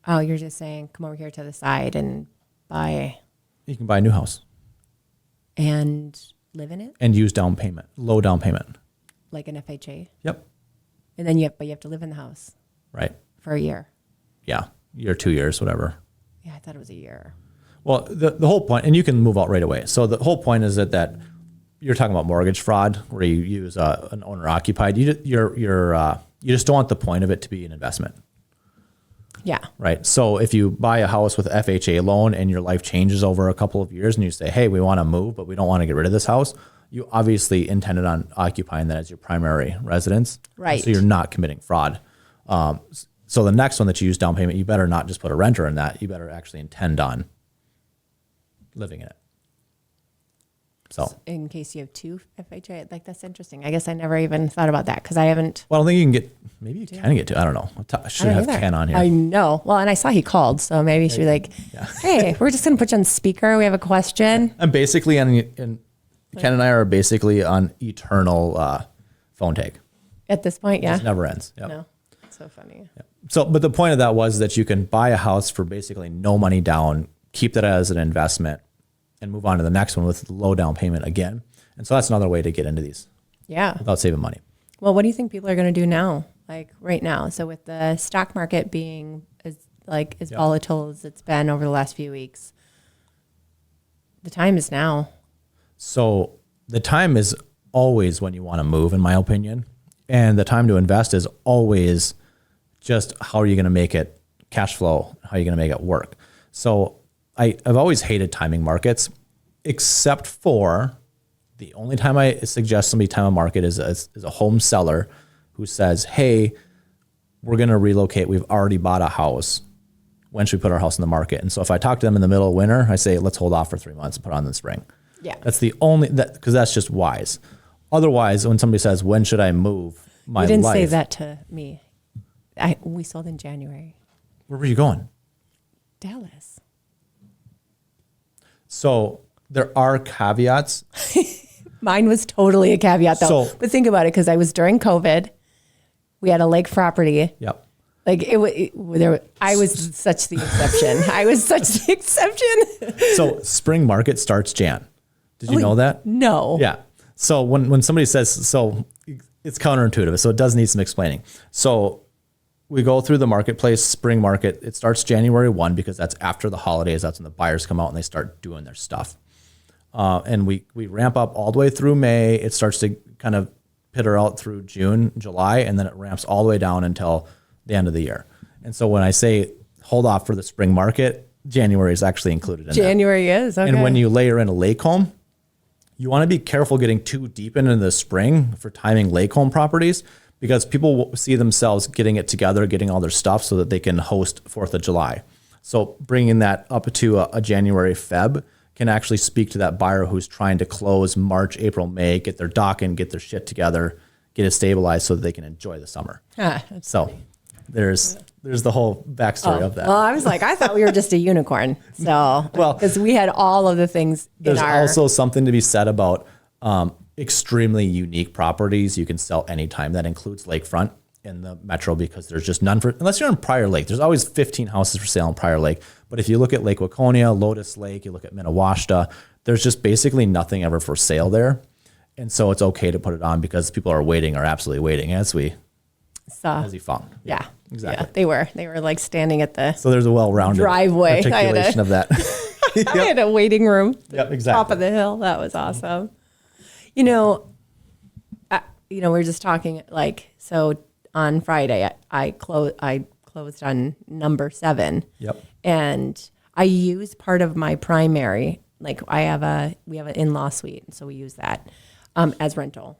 Speaker 2: Oh, you're just saying come over here to the side and buy.
Speaker 1: You can buy a new house.
Speaker 2: And live in it?
Speaker 1: And use down payment, low down payment.
Speaker 2: Like an FHA?
Speaker 1: Yep.
Speaker 2: And then you have to live in the house.
Speaker 1: Right.
Speaker 2: For a year.
Speaker 1: Yeah. Year, 2 years, whatever.
Speaker 2: Yeah, I thought it was a year.
Speaker 1: Well, the whole point, and you can move out right away. So the whole point is that you're talking about mortgage fraud where you use an owner occupied. You just don't want the point of it to be an investment.
Speaker 2: Yeah.
Speaker 1: Right. So if you buy a house with FHA loan and your life changes over a couple of years and you say, hey, we want to move, but we don't want to get rid of this house, you obviously intended on occupying that as your primary residence.
Speaker 2: Right.
Speaker 1: So you're not committing fraud. So the next one that you use down payment, you better not just put a renter in that. You better actually intend on living in it. So
Speaker 2: in case you have two FHA, like that's interesting. I guess I never even thought about that because I haven't.
Speaker 1: Well, I don't think you can get, maybe you can get to, I don't know. I should have Ken on here.
Speaker 2: I know. Well, and I saw he called, so maybe you should be like, hey, we're just going to put you on speaker. We have a question.
Speaker 1: I'm basically Ken and I are basically on eternal phone tag.
Speaker 2: At this point, yeah.
Speaker 1: It never ends. Yep.
Speaker 2: No. So funny.
Speaker 1: Yep. So, but the point of that was that you can buy a house for basically no money down, keep that as an investment, and move on to the next one with low down payment again. And so that's another way to get into these.
Speaker 2: Yeah.
Speaker 1: Without saving money.
Speaker 2: Well, what do you think people are going to do now? Like right now. So with the stock market being as volatile as it's been over the last few weeks, the time is now. So
Speaker 1: the time is always when you want to move, in my opinion. And the time to invest is always just how are you going to make it cash flow? How are you going to make it work? So I've always hated timing markets, except for the only time I suggest somebody time a market is a home seller who says, hey, we're going to relocate. We've already bought a house. When should we put our house in the market? And so if I talk to them in the middle of winter, I say, let's hold off for 3 months and put it on in the spring.
Speaker 2: Yeah.
Speaker 1: That's the only, because that's just wise. Otherwise, when somebody says, when should I move my life?
Speaker 2: You didn't say that to me. We sold in January.
Speaker 1: Where were you going?
Speaker 2: Dallas.
Speaker 1: So there are caveats.
Speaker 2: Mine was totally a caveat though.
Speaker 1: So,
Speaker 2: but think about it, because I was during COVID. We had a lake property.
Speaker 1: Yep.
Speaker 2: Like I was such the exception. I was such the exception.
Speaker 1: So spring market starts Jan. Did you know that?
Speaker 2: No.
Speaker 1: Yeah. So when somebody says, so it's counterintuitive. So it does need some explaining. So we go through the marketplace, spring market. It starts January 1 because that's after the holidays. That's when the buyers come out and they start doing their stuff. And we ramp up all the way through May. It starts to kind of peter out through June, July, and then it ramps all the way down until the end of the year. And so when I say hold off for the spring market, January is actually included in
Speaker 2: January
Speaker 1: that.
Speaker 2: is, okay.
Speaker 1: And when you layer in a lake home, you want to be careful getting too deep into the spring for timing lake home properties, because people see themselves getting it together, getting all their stuff so that they can host 4th of July. So bringing that up to a January, Feb can actually speak to that buyer who's trying to close March, April, May, get their dock in, get their shit together, get it stabilized so that they can enjoy the summer. So there's the whole backstory of that.
Speaker 2: Well, I was like, I thought we were just a unicorn. So, because we had all of the things
Speaker 1: there's also something to be said about extremely unique properties you can sell anytime. That includes lakefront in the metro because there's just none unless you're in Prior Lake. There's always 15 houses for sale in Prior Lake. But if you look at Lake Waconia, Lotus Lake, you look at Minnewaska, there's just basically nothing ever for sale there. And so it's okay to put it on because people are absolutely waiting as we found.
Speaker 2: Yeah,
Speaker 1: exactly.
Speaker 2: Yeah, they were like standing at the
Speaker 1: so there's a well-rounded
Speaker 2: driveway
Speaker 1: articulation of that.
Speaker 2: I had a waiting room.
Speaker 1: Yep, exactly.
Speaker 2: Top of the hill. That was awesome. We were just talking so on Friday I closed on number 7.
Speaker 1: Yep.
Speaker 2: And I use part of my primary. Like we have an in-law suite, so we use that as rental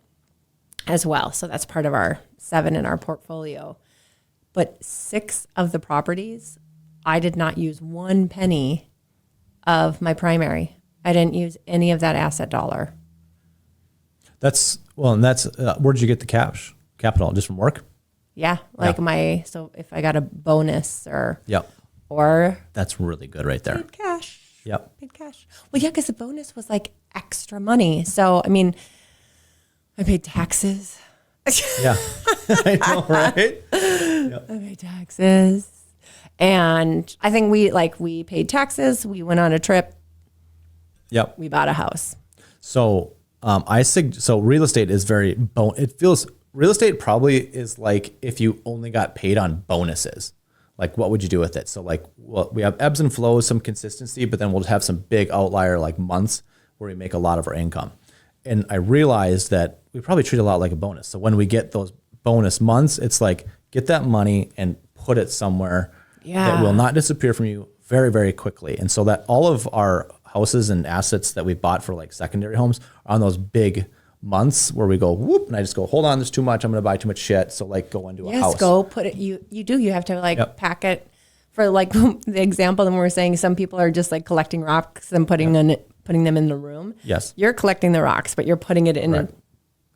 Speaker 2: as well. So that's part of our 7 in our portfolio. But 6 of the properties, I did not use 1 penny of my primary. I didn't use any of that asset dollar.
Speaker 1: Where'd you get the capital? Just from work?
Speaker 2: Yeah. So if I got a bonus or
Speaker 1: that's really good right there.
Speaker 2: Paid cash.
Speaker 1: Yep.
Speaker 2: Paid cash. Well, yeah, because the bonus was like extra money. So, I mean, I paid taxes.
Speaker 1: Yeah. I know, right?
Speaker 2: Yep. I paid taxes. And I think we paid taxes. We went on a trip.
Speaker 1: Yep.
Speaker 2: We bought a house.
Speaker 1: So real estate is real estate probably is like if you only got paid on bonuses. Like what would you do with it? So we have ebbs and flows, some consistency, but then we'll have some big outlier like months where we make a lot of our income. And I realized that we probably treat it a lot like a bonus. So when we get those bonus months, it's like get that money and put it somewhere that will not disappear from you very, very quickly. And so that all of our houses and assets that we bought for like secondary homes are on those big months where we go whoop, and I just go, hold on, there's too much. I'm going to buy too much shit. So go into a house.
Speaker 2: Yes, go put it. You have to pack it for the example. Then we were saying some people are just like collecting rocks and putting them in the room.
Speaker 1: Yes,
Speaker 2: you're collecting the rocks, but you're putting it in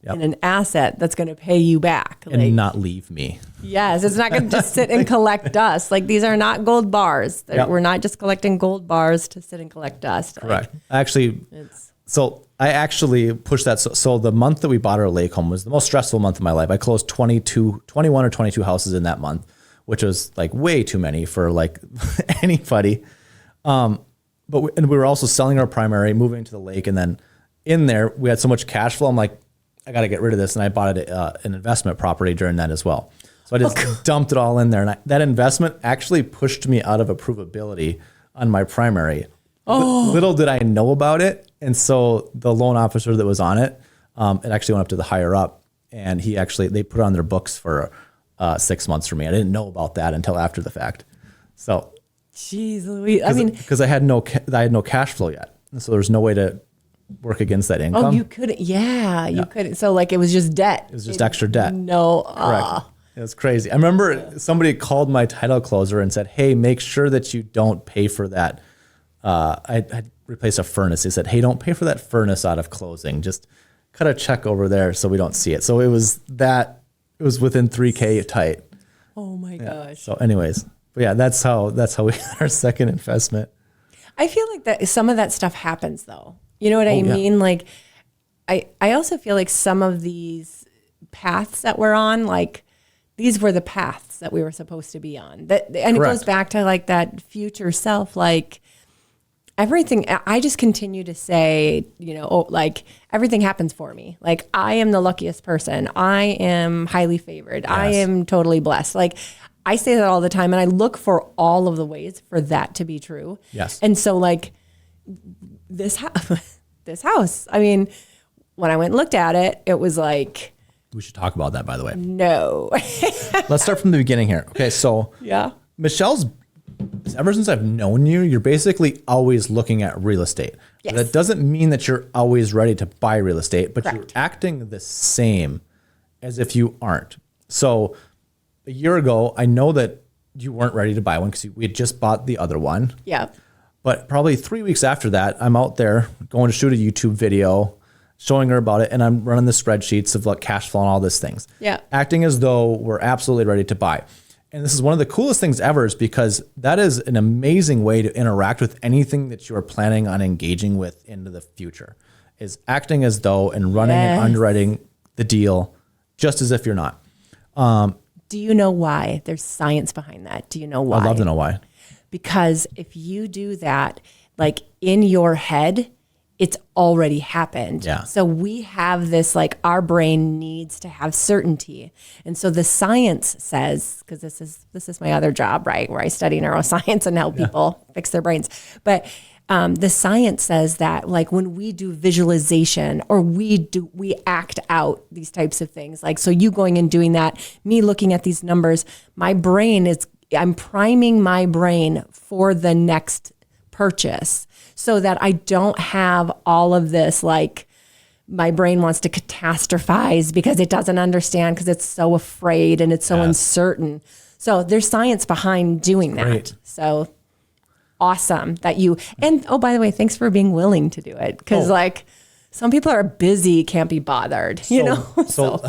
Speaker 2: an asset that's going to pay you back
Speaker 1: and not leave me.
Speaker 2: Yes, it's not going to just sit and collect dust. Like these are not gold bars. We're not just collecting gold bars to sit and collect dust.
Speaker 1: Correct. I actually pushed that. So the month that we bought our lake home was the most stressful month of my life. I closed 21 or 22 houses in that month, which was like way too many for like anybody. But we were also selling our primary, moving to the lake. And then in there, we had so much cash flow. I'm like, I got to get rid of this. And I bought an investment property during that as well. So I just dumped it all in there. And that investment actually pushed me out of approvability on my primary. Little did I know about it. And so the loan officer that was on it, it actually went up to the higher up, and they put it on their books for 6 months for me. I didn't know about that until after the fact. So,
Speaker 2: jeez Louise.
Speaker 1: Because I had no cash flow yet. And so there's no way to work against that income.
Speaker 2: Oh, you couldn't. Yeah, you couldn't. So it was just debt.
Speaker 1: It was just extra debt.
Speaker 2: No.
Speaker 1: Correct. It was crazy. I remember somebody called my title closer and said, hey, make sure that you don't pay for that. I'd replace a furnace. He said, hey, don't pay for that furnace out of closing. Just cut a check over there so we don't see it. So it was within $3,000 tight.
Speaker 2: Oh my gosh.
Speaker 1: So anyways, but yeah, that's how we got our second investment.
Speaker 2: I feel like that some of that stuff happens though. You know what I mean? Yeah. Like I also feel like some of these paths that we're on, like these were the paths that we were supposed to be on. Correct. It goes back to like that future self, like everything. I just continue to say, everything happens for me. Like I am the luckiest person. I am highly favored. Yes. I am totally blessed. Like I say that all the time, and I look for all of the ways for that to be true.
Speaker 1: Yes.
Speaker 2: And so like this house, I mean, when I went and looked at it, it was like,
Speaker 1: we should talk about that, by the way.
Speaker 2: No.
Speaker 1: Let's start from the beginning here. Okay. So
Speaker 2: yeah,
Speaker 1: Michelle's, ever since I've known you, you're basically always looking at real estate.
Speaker 2: Yes.
Speaker 1: That doesn't mean that you're always ready to buy real estate, but
Speaker 2: Correct.
Speaker 1: You're acting the same as if you aren't. So a year ago, I know that you weren't ready to buy one because we had just bought the other one.
Speaker 2: Yeah.
Speaker 1: But probably 3 weeks after that, I'm out there going to shoot a YouTube video, showing her about it, and I'm running the spreadsheets of like cash flow and all these things.
Speaker 2: Yeah.
Speaker 1: Acting as though we're absolutely ready to buy. And this is one of the coolest things ever, is because that is an amazing way to interact with anything that you are planning on engaging with into the future, is acting as though and running and underwriting the deal just as if you're not.
Speaker 2: Do you know why? There's science behind that. Do you know why?
Speaker 1: I'd love to know why.
Speaker 2: Because if you do that, like in your head, it's already happened.
Speaker 1: Yeah.
Speaker 2: So we have this, like, our brain needs to have certainty. And so the science says, because this is my other job, right? Where I study neuroscience and help people fix their brains. But the science says that, like, when we do visualization or we act out these types of things, like, so you going and doing that, me looking at these numbers, I'm priming my brain for the next purchase so that I don't have all of this, like, my brain wants to catastrophize because it doesn't understand, because it's so afraid and it's so uncertain. So there's science behind doing that.
Speaker 1: Great.
Speaker 2: So awesome that and oh, by the way, thanks for being willing to do it. Cause like some people are busy, can't be bothered, you know?
Speaker 1: So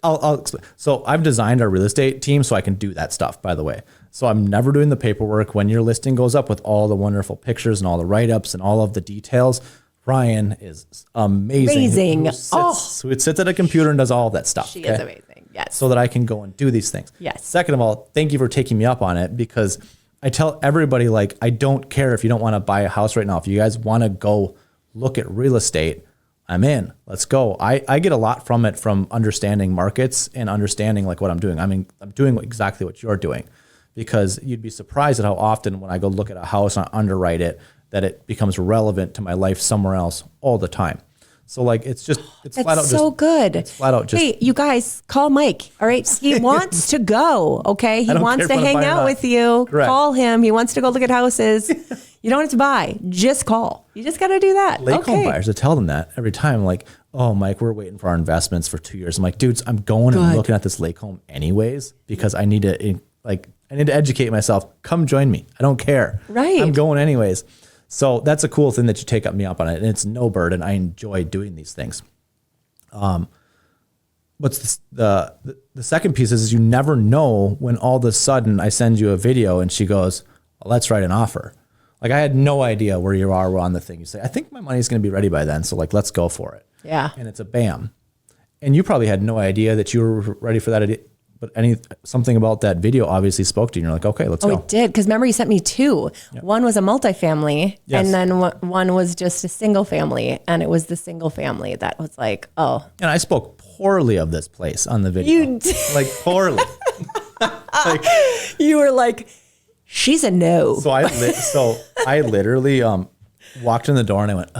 Speaker 1: I'll explain. So I've designed our real estate team so I can do that stuff, by the way. So I'm never doing the paperwork. When your listing goes up with all the wonderful pictures and all the write-ups and all of the details, Ryan is amazing. Who sits at a computer and does all of that stuff.
Speaker 2: She is amazing. Yes.
Speaker 1: So that I can go and do these things.
Speaker 2: Yes.
Speaker 1: Second of all, thank you for taking me up on it, because I tell everybody, like, I don't care if you don't want to buy a house right now. If you guys want to go look at real estate, I'm in. Let's go. I get a lot from it, from understanding markets and understanding like what I'm doing. I mean, I'm doing exactly what you're doing, because you'd be surprised at how often when I go look at a house and I underwrite it, that it becomes relevant to my life somewhere else all the time. So like, it's flat out
Speaker 2: so good.
Speaker 1: It's flat out just.
Speaker 2: Hey, you guys, call Mike. All right. He wants to go. Okay. He wants to hang out with you.
Speaker 1: Correct.
Speaker 2: Call him. He wants to go look at houses. You don't have to buy. Just call. You just got to do that.
Speaker 1: Lake home buyers, I tell them that every time. Like, oh, Mike, we're waiting for our investments for 2 years. I'm like, dudes, I'm going and looking at this lake home anyways, because I need to educate myself. Come join me. I don't care.
Speaker 2: Right.
Speaker 1: I'm going anyways. So that's a cool thing that you take me up on it, and it's no burden. I enjoy doing these things. But the second piece is you never know when all of a sudden I send you a video and she goes, well, let's write an offer. Like, I had no idea where you are on the thing. You say, I think my money's going to be ready by then. So like, let's go for it.
Speaker 2: Yeah.
Speaker 1: And it's a bam. And you probably had no idea that you were ready for that idea. But something about that video obviously spoke to you. And you're like, okay, let's go.
Speaker 2: Oh, it did. Because remember, you sent me two. Yep. One was a multifamily, and then one was just a single family. And it was the single family that was like, oh.
Speaker 1: And I spoke poorly of this place on the video.
Speaker 2: You did.
Speaker 1: Like, poorly.
Speaker 2: You were like, she's a no.
Speaker 1: So I literally walked in the door and I went,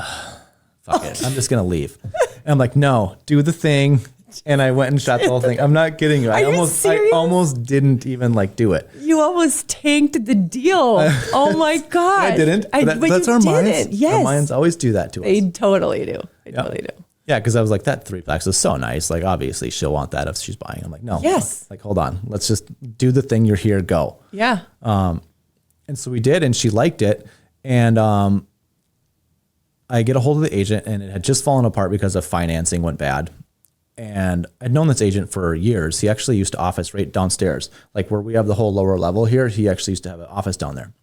Speaker 1: fuck it. I'm just going to leave. And I'm like, no, do the thing. And I went and shot the whole thing. I'm not kidding you. I almost didn't even like do it.
Speaker 2: You almost tanked the deal. Oh my God.
Speaker 1: I didn't. But that's our minds. Yes. Our minds always do that to us.
Speaker 2: They totally do. They totally do.
Speaker 1: Yeah, because I was like, that threeplex is so nice. Like, obviously she'll want that if she's buying. I'm like, no.
Speaker 2: Yes.
Speaker 1: Like, hold on. Let's just do the thing. You're here. Go.
Speaker 2: Yeah.
Speaker 1: And so we did, and she liked it. And I get a hold of the agent, and it had just fallen apart because of financing went bad. And I'd known this agent for years. He actually used to office right downstairs. Like where we have the whole lower level here, he actually used to have an office down there.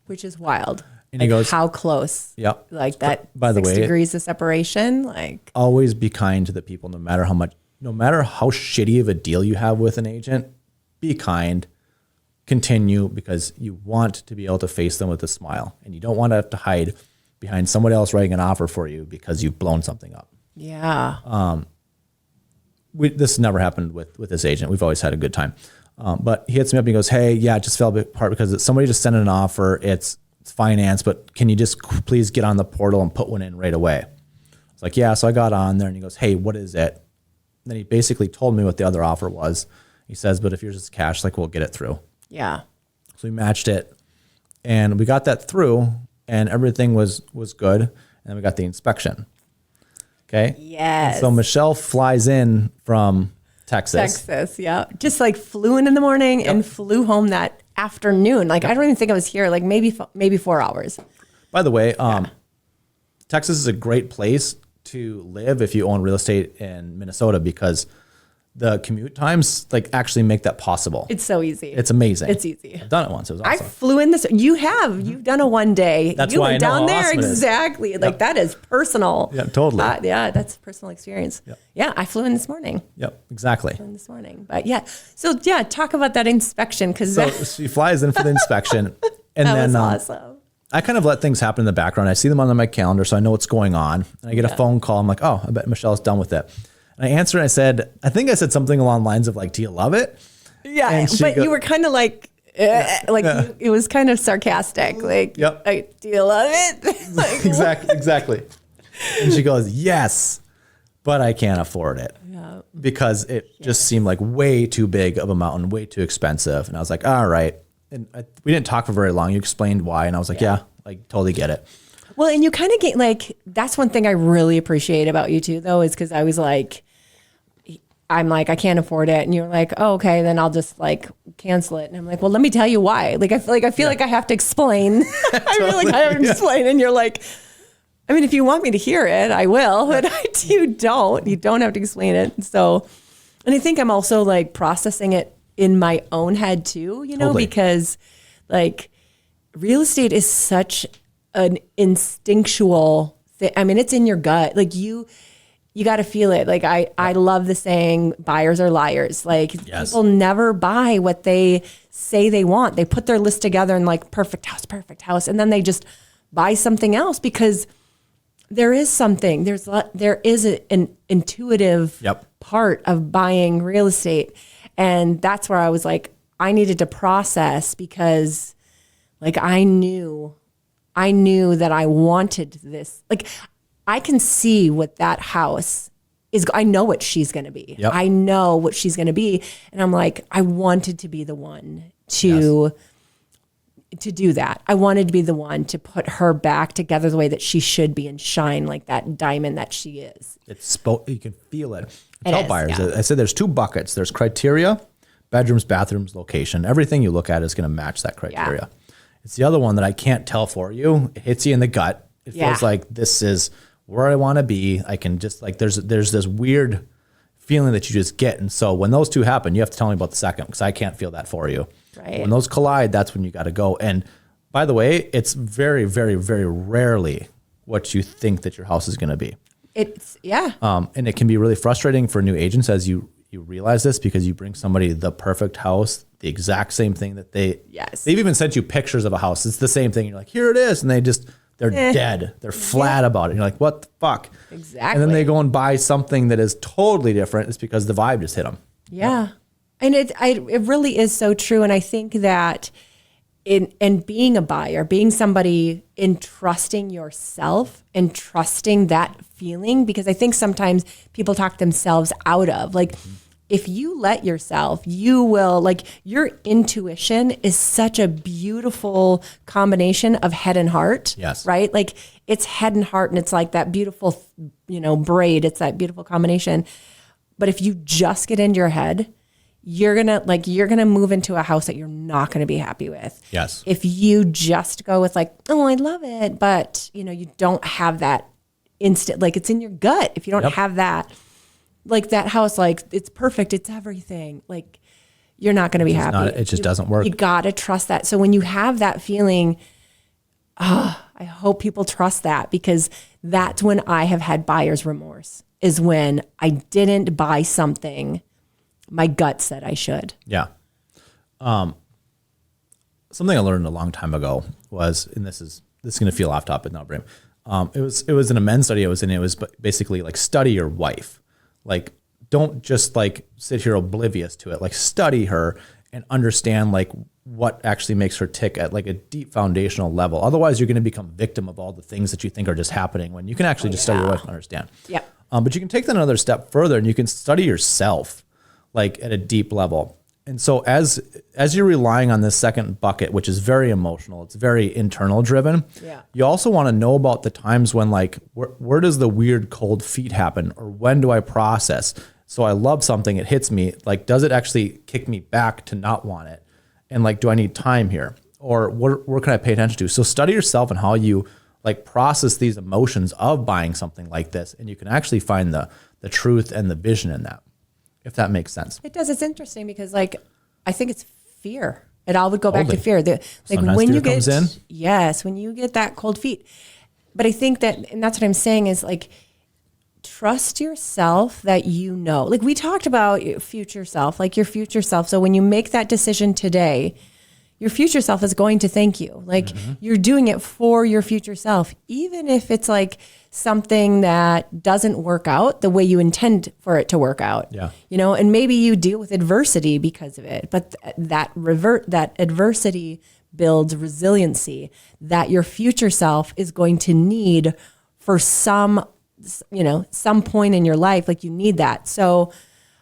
Speaker 2: Which is wild.
Speaker 1: And he goes,
Speaker 2: how close?
Speaker 1: Yep.
Speaker 2: Like that,
Speaker 1: by the
Speaker 2: 6
Speaker 1: way,
Speaker 2: degrees of separation. Like,
Speaker 1: always be kind to the people, no matter how shitty of a deal you have with an agent. Be kind, continue, because you want to be able to face them with a smile, and you don't want to have to hide behind someone else writing an offer for you because you've blown something up.
Speaker 2: Yeah.
Speaker 1: This never happened with this agent. We've always had a good time. But he hits me up and he goes, hey, yeah, it just fell apart because somebody just sent an offer. It's finance, but can you just please get on the portal and put one in right away? I was like, yeah. So I got on there and he goes, hey, what is it? And then he basically told me what the other offer was. He says, but if yours is cash, like, we'll get it through.
Speaker 2: Yeah.
Speaker 1: So we matched it and we got that through and everything was good. And then we got the inspection. Okay.
Speaker 2: Yes.
Speaker 1: So Michelle flies in from
Speaker 2: Texas, yeah. Just like flew in the morning and flew home that afternoon. Like I don't even think I was here. Like maybe 4 hours.
Speaker 1: By the way, Texas is a great place to live if you own real estate in Minnesota because the commute times like actually make that possible.
Speaker 2: It's so easy.
Speaker 1: It's amazing.
Speaker 2: It's easy.
Speaker 1: I've done it once. It was awesome.
Speaker 2: I flew in this. You've done a one day.
Speaker 1: That's
Speaker 2: you
Speaker 1: why
Speaker 2: went
Speaker 1: I know
Speaker 2: down
Speaker 1: how
Speaker 2: there
Speaker 1: awesome it is.
Speaker 2: exactly. Like that is personal.
Speaker 1: Yeah, totally.
Speaker 2: Yeah, that's personal experience.
Speaker 1: Yep.
Speaker 2: Yeah, I flew in this morning.
Speaker 1: Yep, exactly.
Speaker 2: But yeah, so yeah, talk about that inspection because
Speaker 1: So she flies in for the inspection, and
Speaker 2: that
Speaker 1: then
Speaker 2: was awesome.
Speaker 1: I kind of let things happen in the background. I see them on my calendar, so I know what's going on. And I get a phone call. I'm like, oh, I bet Michelle's done with it. And I answer and I think I said something along the lines of like, do you love it?
Speaker 2: Yeah,
Speaker 1: And she
Speaker 2: but you were kind of like, it was kind of sarcastic. Like,
Speaker 1: Yep.
Speaker 2: like, do you love it? Like,
Speaker 1: Exactly. And she goes, yes, but I can't afford it.
Speaker 2: Yeah.
Speaker 1: Because it just seemed like way too big of a mountain, way too expensive. And I was like, all right. And we didn't talk for very long. You explained why. And I was like, yeah, like totally get it.
Speaker 2: Well, and you kind of get like, that's one thing I really appreciate about you too, though, is because I was like, I'm like, I can't afford it. And you're like, oh, okay, then I'll just like cancel it. And I'm like, well, let me tell you why. Like, I feel like I have to explain. I feel like I have to explain. And you're like, I mean, if you want me to hear it, I will, but you don't have to explain it. So, and I think I'm also like processing it in my own head too,
Speaker 1: Totally.
Speaker 2: because like real estate is such an instinctual thing. I mean, it's in your gut. Like you got to feel it. Like I love the saying, buyers are liars. Like people never buy what they say they want. They put their list together and like perfect house. And then they just buy something else because there is something, there is an intuitive part of buying real estate. And that's where I was like, I needed to process because like I knew that I wanted this. Like I can see what that house is. I know what she's going to be.
Speaker 1: Yep.
Speaker 2: I know what she's going to be. And I'm like, I wanted to be the one to do that. I wanted to be the one to put her back together the way that she should be and shine like that diamond that she is.
Speaker 1: You can feel it. I tell buyers, I said there's two buckets. There's criteria, bedrooms, bathrooms, location. Everything you look at is going to match that criteria. It's the other one that I can't tell for you. It hits you in the gut. It feels like this is where I want to be. I can just like, there's this weird feeling that you just get. And so when those two happen, you have to tell me about the second because I can't feel that for you.
Speaker 2: Right.
Speaker 1: When those collide, that's when you got to go. And by the way, it's very, very, very rarely what you think that your house is going to be.
Speaker 2: It's
Speaker 1: and it can be really frustrating for new agents as you realize this because you bring somebody the perfect house, the exact same thing that they've even sent you pictures of a house. It's the same thing. You're like, here it is. And they're dead. They're flat about it. You're like, what the fuck?
Speaker 2: Exactly.
Speaker 1: And then they go and buy something that is totally different. It's because the vibe just hit them.
Speaker 2: Yeah. And it really is so true. And I think that in being a buyer, being somebody in trusting yourself and trusting that feeling, because I think sometimes people talk themselves out of like, if you let yourself, you will like your intuition is such a beautiful combination of head and heart.
Speaker 1: Yes.
Speaker 2: Right. Like it's head and heart and it's like that beautiful, braid. It's that beautiful combination. But if you just get into your head, you're going to move into a house that you're not going to be happy with.
Speaker 1: Yes.
Speaker 2: If you just go with like, oh, I love it. But you don't have that instant, like it's in your gut. If you don't have that, like that house, like it's perfect. It's everything. Like you're not going to be happy.
Speaker 1: It just doesn't work.
Speaker 2: You got to trust that. So when you have that feeling, I hope people trust that because that's when I have had buyer's remorse is when I didn't buy something my gut said I should.
Speaker 1: Yeah. Something I learned a long time ago was, and this is going to feel off topic now, Bram. It was in a men's study I was in. It was basically like study your wife. Like, don't just like sit here oblivious to it. Like study her and understand like what actually makes her tick at like a deep foundational level. Otherwise you're going to become victim of all the things that you think are just happening when you can actually just study your wife and understand.
Speaker 2: Yeah.
Speaker 1: But you can take that another step further and you can study yourself like at a deep level. And so as you're relying on this second bucket, which is very emotional, it's very internal driven.
Speaker 2: Yeah.
Speaker 1: You also want to know about the times when like, where does the weird cold feet happen? Or when do I process? So I love something, it hits me. Like, does it actually kick me back to not want it? And like, do I need time here? Or what can I pay attention to? So study yourself and how you like process these emotions of buying something like this. And you can actually find the truth and the vision in that, if that makes sense.
Speaker 2: It does. It's interesting because like, I think it's fear. It all would go back to
Speaker 1: Totally.
Speaker 2: fear. Like
Speaker 1: Sometimes
Speaker 2: when
Speaker 1: fear
Speaker 2: you get,
Speaker 1: comes in.
Speaker 2: yes, when you get that cold feet. But I think that, and that's what I'm saying is like, trust yourself that you know. Like we talked about your future self, like your future self. So when you make that decision today, your future self is going to thank you. Like you're doing it for your future self, even if it's like something that doesn't work out the way you intend for it to work out.
Speaker 1: Yeah.
Speaker 2: You know, and maybe you deal with adversity because of it, but that adversity builds resiliency that your future self is going to need for some point in your life. Like you need that. So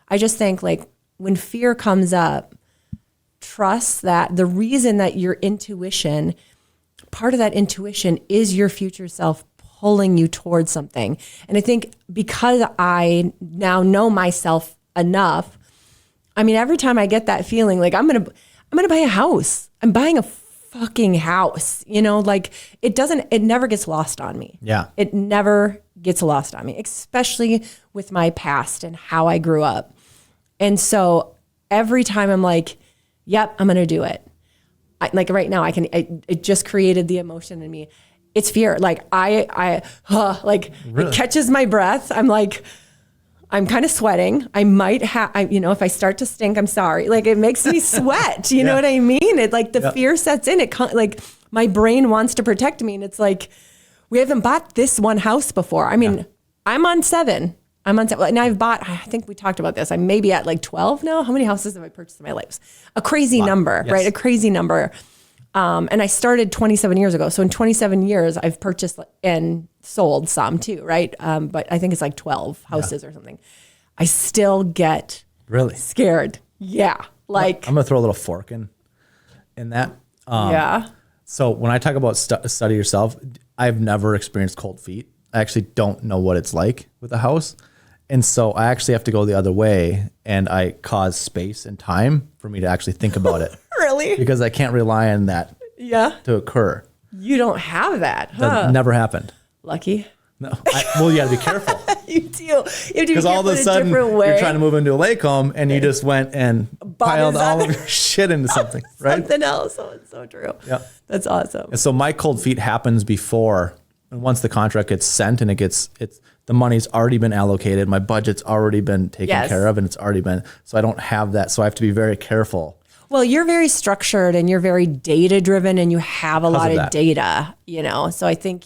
Speaker 2: I just think like when fear comes up, trust that the reason that your intuition, part of that intuition is your future self pulling you towards something. And I think because I now know myself enough, I mean, every time I get that feeling, like I'm going to buy a house, I'm buying a fucking house, like it never gets lost on me.
Speaker 1: Yeah.
Speaker 2: It never gets lost on me, especially with my past and how I grew up. And so every time I'm like, yep, I'm going to do it. Like right now it just created the emotion in me. It's fear. Like really? It catches my breath. I'm kind of sweating. I might have, if I start to stink, I'm sorry. Like it makes me sweat. You know what I mean? It like the fear sets in. Like my brain wants to protect me. And it's like, we haven't bought this one house before. I mean, I'm on 7. And I've bought, I think we talked about this. I'm maybe at like 12 now. How many houses have I purchased in my life? A crazy number, right? A crazy number. And I started 27 years ago. So in 27 years, I've purchased and sold some too, right? But I think it's like 12 houses or something. I still get
Speaker 1: Really
Speaker 2: scared. Yeah. Like
Speaker 1: I'm going to throw a little fork in that.
Speaker 2: Yeah.
Speaker 1: So when I talk about study yourself, I've never experienced cold feet. I actually don't know what it's like with a house. And so I actually have to go the other way, and I cause space and time for me to actually think about it.
Speaker 2: Really?
Speaker 1: Because I can't rely on that to occur.
Speaker 2: You don't have that, huh?
Speaker 1: That never happened.
Speaker 2: Lucky.
Speaker 1: No. You got to be careful.
Speaker 2: You do. You have to be
Speaker 1: Because all of a sudden you're trying to move into a lake home and you just went and piled all of your shit into something, right?
Speaker 2: Something else. Oh, it's so true.
Speaker 1: Yeah.
Speaker 2: That's awesome.
Speaker 1: And so my cold feet happens before, and once the contract gets sent and the money's already been allocated, my budget's already been taken care of, and it's already been, so I don't have that. So I have to be very careful.
Speaker 2: Well, you're very structured and you're very data driven and you have a lot of data, So I think,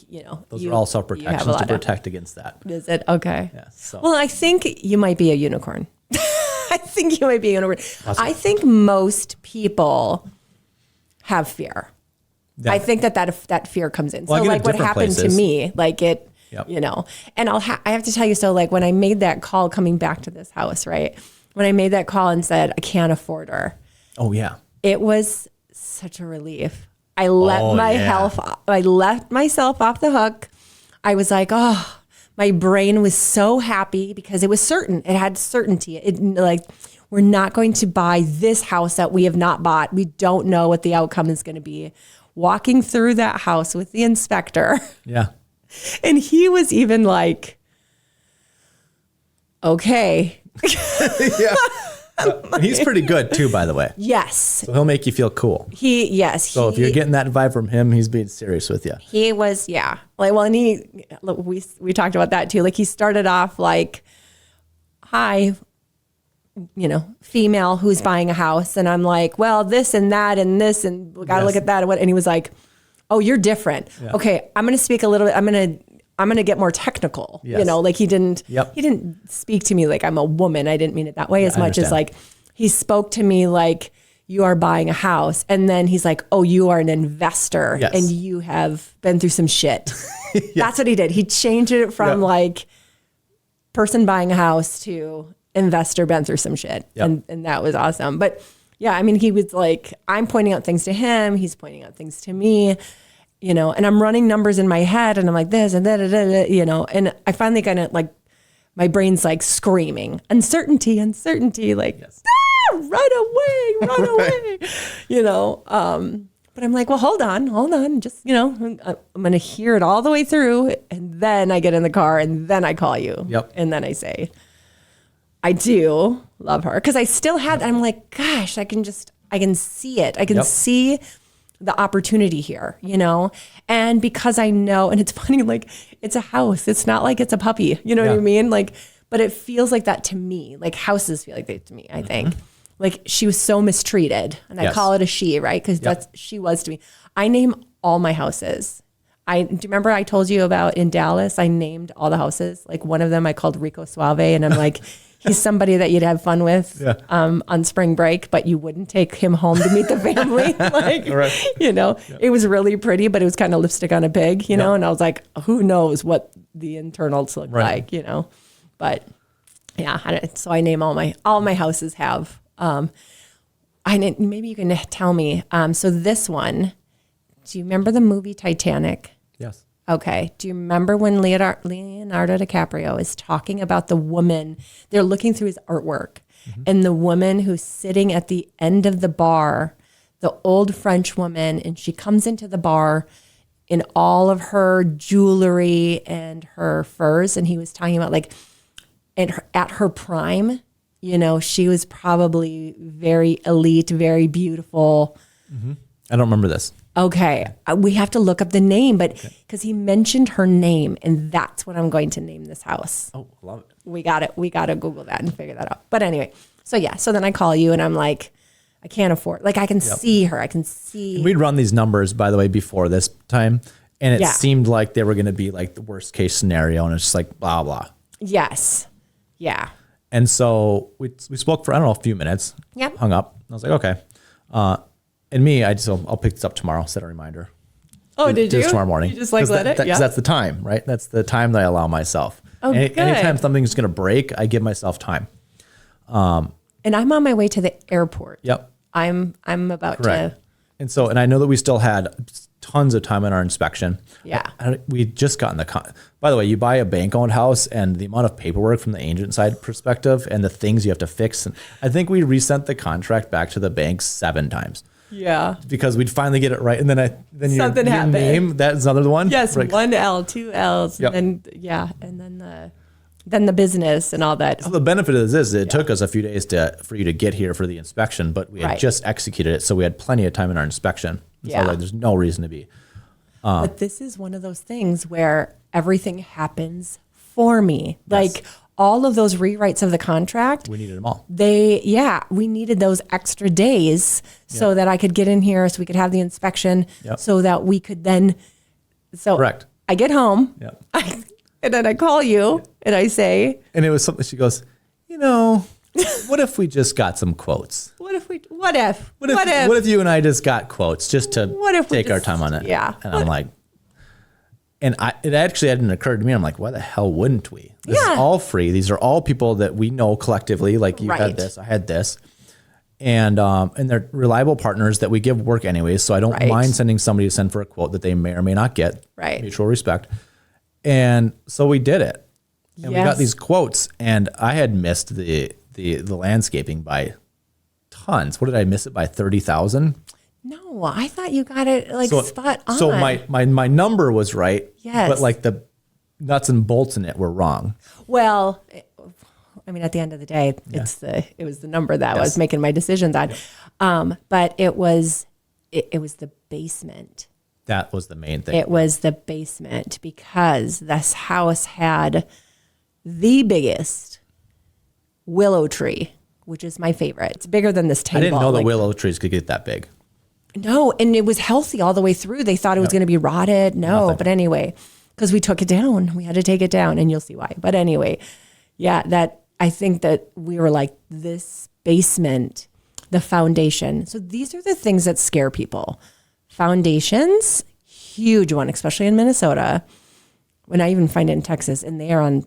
Speaker 1: Those are all self-protections to protect against that.
Speaker 2: Is it? Okay.
Speaker 1: Yeah, so.
Speaker 2: Well, I think you might be a unicorn. I think you might be a unicorn.
Speaker 1: Awesome.
Speaker 2: I think most people have fear.
Speaker 1: Yeah.
Speaker 2: I think that fear comes in.
Speaker 1: Well,
Speaker 2: so like what happened to me, like it, and I have to tell you, so like when I made that call coming back to this house, right? When I made that call and said, I can't afford her.
Speaker 1: Oh yeah.
Speaker 2: It was such a relief. I let myself off the hook. I was like, oh, my brain was so happy because it was certain. It had certainty. We're not going to buy this house that we have not bought. We don't know what the outcome is going to be. Walking through that house with the inspector.
Speaker 1: Yeah.
Speaker 2: And he was even like, okay.
Speaker 1: Yeah. He's pretty good too, by the way.
Speaker 2: Yes.
Speaker 1: So he'll make you feel cool. So if you're getting that vibe from him, he's being serious with you.
Speaker 2: He was, yeah. And we talked about that too. Like he started off like, hi, female who's buying a house. And I'm like, well, this and that and this, and we got to look at that. And he was like, oh, you're different. Yeah. Okay. I'm going to speak a little bit. I'm going to get more technical, like he didn't speak to me like I'm a woman. I didn't mean it that way as much as like, he spoke to me like you are buying a house. And then he's like, oh, you are an investor and you have been through some shit. That's what he did. He changed it from like person buying a house to investor been through some shit. And that was awesome. But yeah, I mean, he was like, I'm pointing out things to him. He's pointing out things to me. And I'm running numbers in my head and I'm like this and that, and I finally kind of like my brain's like screaming, uncertainty, uncertainty, like, run away, you know? But I'm like, well, hold on. Just, you know, I'm going to hear it all the way through. And then I get in the car and then I call you.
Speaker 1: Yep.
Speaker 2: And then I say, I do love her. Cause I still had, I'm like, gosh, I can see it. I can see the opportunity here, you know? And because I know, and it's funny, like it's a house. It's not like it's a puppy, you know what I mean? Like, but it feels like that to me. Like houses feel like that to me, I think. Like she was so mistreated, and I call it a she, right? Because that's she was to me. I name all my houses. Do you remember I told you about in Dallas? I named all the houses. Like one of them I called Rico Suave, and I'm like, he's somebody that you'd have fun with on spring break, but you wouldn't take him home to meet the family. Like, you know, it was really pretty, but it was kind of lipstick on a pig, you know. And I was like, who knows what the internals look like, you know? But yeah, so I name all my houses have. Maybe you can tell me. So this one, do you remember the movie Titanic?
Speaker 1: Yes.
Speaker 2: Okay. Do you remember when Leonardo DiCaprio is talking about the woman? They're looking through his artwork, and the woman who's sitting at the end of the bar, the old French woman, and she comes into the bar in all of her jewelry and her furs, and he was talking about like, at her prime. You know, she was probably very elite, very beautiful.
Speaker 1: I don't remember this.
Speaker 2: Okay. We have to look up the name, but because he mentioned her name, and that's what I'm going to name this house.
Speaker 1: Oh, love it.
Speaker 2: We got it. We got to Google that and figure that out. But anyway, so then I call you and I'm like, I can't afford, like I can see her. I can see.
Speaker 1: We'd run these numbers, by the way, before this time, and it seemed like they were going to be like the worst case scenario, and it's just like blah, blah.
Speaker 2: Yes. Yeah.
Speaker 1: And so we spoke for, I don't know, a few minutes.
Speaker 2: Yep.
Speaker 1: Hung up. I was like, okay. And me, I'll pick this up tomorrow, set a reminder.
Speaker 2: Oh, did
Speaker 1: do
Speaker 2: you?
Speaker 1: this tomorrow morning.
Speaker 2: You just like let it?
Speaker 1: Because that's the time, right? That's the time that I allow myself.
Speaker 2: Oh, good.
Speaker 1: Anytime something's going to break, I give myself time.
Speaker 2: And I'm on my way to the airport.
Speaker 1: Yep.
Speaker 2: I'm about
Speaker 1: Correct.
Speaker 2: to.
Speaker 1: And I know that we still had tons of time in our inspection.
Speaker 2: Yeah.
Speaker 1: We just gotten by the way, you buy a bank-owned house, and the amount of paperwork from the agent side perspective and the things you have to fix. And I think we resent the contract back to the bank 7 times.
Speaker 2: Yeah.
Speaker 1: Because we'd finally get it right. And then
Speaker 2: Something
Speaker 1: your
Speaker 2: happened.
Speaker 1: name, that's another one.
Speaker 2: Yes.
Speaker 1: Right.
Speaker 2: 1 L, 2 L's.
Speaker 1: Yep.
Speaker 2: And then the business and all that.
Speaker 1: So the benefit of this is it took us a few days for you to get here for the inspection, but we had just executed it. So we had plenty of time in our inspection.
Speaker 2: Yeah.
Speaker 1: So there's no reason to be.
Speaker 2: But this is one of those things where everything happens for me. Like all of those rewrites of the contract.
Speaker 1: We needed them all.
Speaker 2: We needed those extra days so that I could get in here, so we could have the inspection, so that we could then. So
Speaker 1: Correct.
Speaker 2: I get home,
Speaker 1: Yep.
Speaker 2: and then I call you and I say,
Speaker 1: And it was something, she goes, what if we just got some quotes?
Speaker 2: what if
Speaker 1: you and I just got quotes just to take our time on it?
Speaker 2: Yeah.
Speaker 1: And I'm like, it actually hadn't occurred to me. I'm like, why the hell wouldn't we? This is all free. These are all people that we know collectively. Like you had this, I had this. And they're reliable partners that we give work anyways. So I don't mind sending somebody to send for a quote that they may or may not get.
Speaker 2: Right.
Speaker 1: Mutual respect. And so we did it. And we got these quotes, and I had missed the landscaping by tons. What did I miss it by? 30,000?
Speaker 2: No, I thought you got it spot on.
Speaker 1: So my number was right.
Speaker 2: Yes.
Speaker 1: But like the nuts and bolts in it were wrong.
Speaker 2: Well, I mean, at the end of the day, it was the number that I was making my decisions on. But it was the basement.
Speaker 1: That was the main thing.
Speaker 2: It was the basement because this house had the biggest willow tree, which is my favorite. It's bigger than this table.
Speaker 1: I didn't know the willow trees could get that big.
Speaker 2: No, and it was healthy all the way through. They thought it was going to be rotted. No, but anyway, because we took it down. We had to take it down, and you'll see why. But anyway, I think that we were like, this basement, the foundation. So these are the things that scare people. Foundations, huge one, especially in Minnesota. When I even find it in Texas, and they're on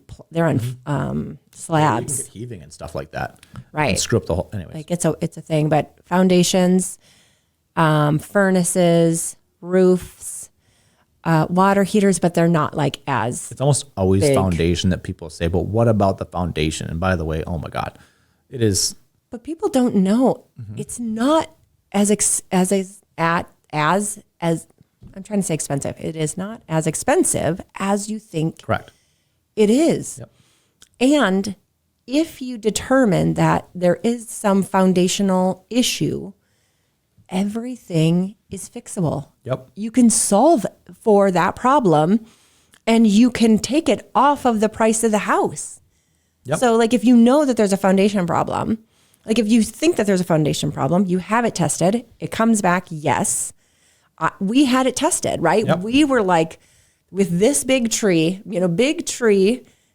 Speaker 2: slabs.
Speaker 1: You can get heaving and stuff like that.
Speaker 2: Right.
Speaker 1: And screw up the whole, anyways.
Speaker 2: Like it's a thing, but foundations, furnaces, roofs, water heaters, but they're not like as
Speaker 1: It's almost always
Speaker 2: big.
Speaker 1: foundation that people say, but what about the foundation? And by the way, oh my God, it is.
Speaker 2: But people don't know
Speaker 1: Mm-hmm.
Speaker 2: it's not as I'm trying to say expensive. It is not as expensive as you think
Speaker 1: Correct.
Speaker 2: it is.
Speaker 1: Yep.
Speaker 2: And if you determine that there is some foundational issue, everything is fixable.
Speaker 1: Yep.
Speaker 2: You can solve for that problem and you can take it off of the price of the house.
Speaker 1: Yep.
Speaker 2: So like if you know that there's a foundation problem, like if you think that there's a foundation problem, you have it tested, it comes back, yes. We had it tested, right?
Speaker 1: Yep.
Speaker 2: We were like, with this big tree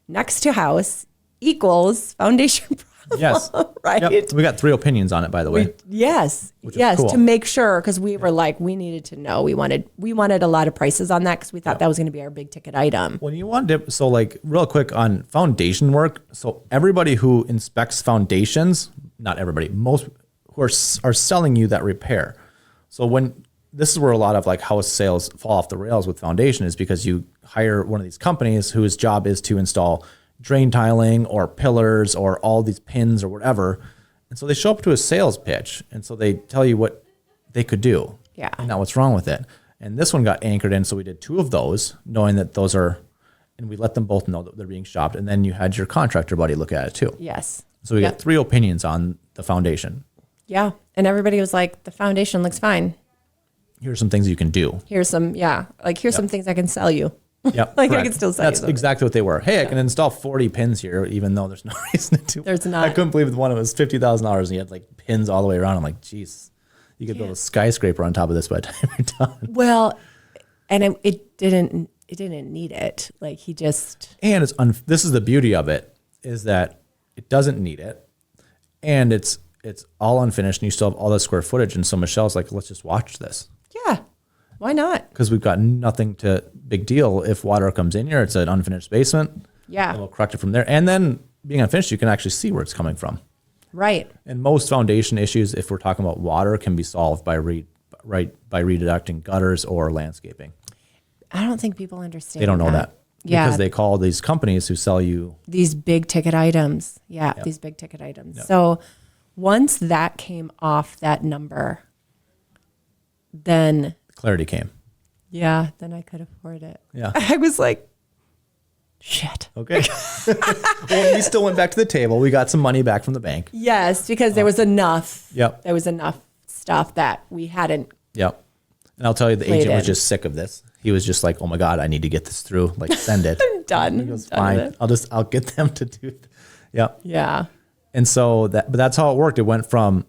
Speaker 2: next to house equals foundation problem,
Speaker 1: Yes.
Speaker 2: right?
Speaker 1: Yep. We got 3 opinions on it, by the way.
Speaker 2: Yes,
Speaker 1: is
Speaker 2: yes,
Speaker 1: cool.
Speaker 2: to make sure, because we were like, we needed to know. We wanted a lot of prices on that because we thought that was going to be our big ticket item.
Speaker 1: When you want to, so like real quick on foundation work. So everybody who inspects foundations, not everybody, most who are selling you that repair. So when this is where a lot of like house sales fall off the rails with foundation is because you hire one of these companies whose job is to install drain tiling or pillars or all these pins or whatever. And so they show up to a sales pitch. And so they tell you what they could do.
Speaker 2: Yeah.
Speaker 1: And not what's wrong with it. And this one got anchored in. So we did 2 of those, knowing that those are, and we let them both know that they're being shopped. And then you had your contractor buddy look at it too.
Speaker 2: Yes.
Speaker 1: So we
Speaker 2: Yep.
Speaker 1: got 3 opinions on the foundation.
Speaker 2: Yeah. And everybody was like, the foundation looks fine.
Speaker 1: Here's some things you can do.
Speaker 2: Here's some things I can sell you.
Speaker 1: Yep.
Speaker 2: Like, I
Speaker 1: correct.
Speaker 2: can still sell you
Speaker 1: That's
Speaker 2: something.
Speaker 1: exactly what they were. Hey, I can install 40 pins here, even though there's no reason to.
Speaker 2: There's not.
Speaker 1: I couldn't believe the one. It was $50,000 and you had like pins all the way around. I'm like, geez, you could build a skyscraper on top of this by the time you're done.
Speaker 2: Well, and it didn't need it. Like he just,
Speaker 1: And this is the beauty of it, is that it doesn't need it, and it's all unfinished, and you still have all the square footage. And so Michelle's like, let's just watch this,
Speaker 2: yeah, why not?
Speaker 1: because we've got nothing to big deal. If water comes in here, it's an unfinished basement.
Speaker 2: Yeah.
Speaker 1: And we'll correct it from there. And then being unfinished, you can actually see where it's coming from.
Speaker 2: Right.
Speaker 1: And most foundation issues, if we're talking about water, can be solved by rededucting gutters or landscaping.
Speaker 2: I don't think people understand.
Speaker 1: They don't know that.
Speaker 2: Yeah.
Speaker 1: Because they call these companies who sell you.
Speaker 2: These big ticket items. Yeah. These big ticket items. So once that came off that number, then
Speaker 1: Clarity came.
Speaker 2: then I could afford it.
Speaker 1: Yeah.
Speaker 2: I was like, shit.
Speaker 1: Okay. Well, we still went back to the table. We got some money back from the bank.
Speaker 2: Yes, because there was enough.
Speaker 1: Yep.
Speaker 2: There was enough stuff that we hadn't.
Speaker 1: Yep. And I'll tell you, the
Speaker 2: Played
Speaker 1: agent was
Speaker 2: in.
Speaker 1: just sick of this. He was just like, oh my God, I need to get this through. Like, send it.
Speaker 2: Done.
Speaker 1: He goes,
Speaker 2: Done with
Speaker 1: fine.
Speaker 2: it.
Speaker 1: I'll get them to do it. Yep.
Speaker 2: Yeah.
Speaker 1: And so but that's how it worked. It went from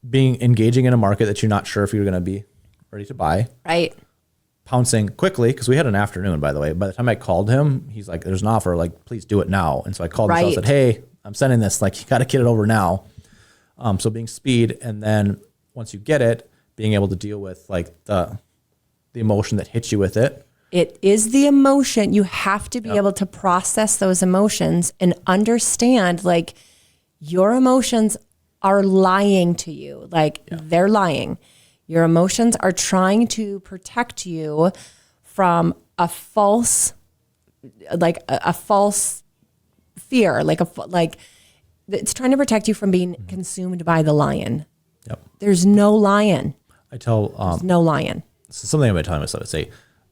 Speaker 1: being engaging in a market that you're not sure if you're going to be ready to buy,
Speaker 2: Right.
Speaker 1: pouncing quickly, because we had an afternoon, by the way. By the time I called him, he's like, there's an offer, like, please do it now. And so I called him and
Speaker 2: Right.
Speaker 1: said, hey, I'm sending this, like, you got to get it over now. So being speed, and then once you get it, being able to deal with like the emotion that hits you with it.
Speaker 2: It is the emotion. You have to be able to process those emotions and understand like your emotions are lying to you. Like they're lying. Your emotions are trying to protect you from a false fear, like it's trying to protect you from being consumed by the lion.
Speaker 1: Yep.
Speaker 2: There's no lion.
Speaker 1: I tell
Speaker 2: No lion.
Speaker 1: so something I've been telling myself. I say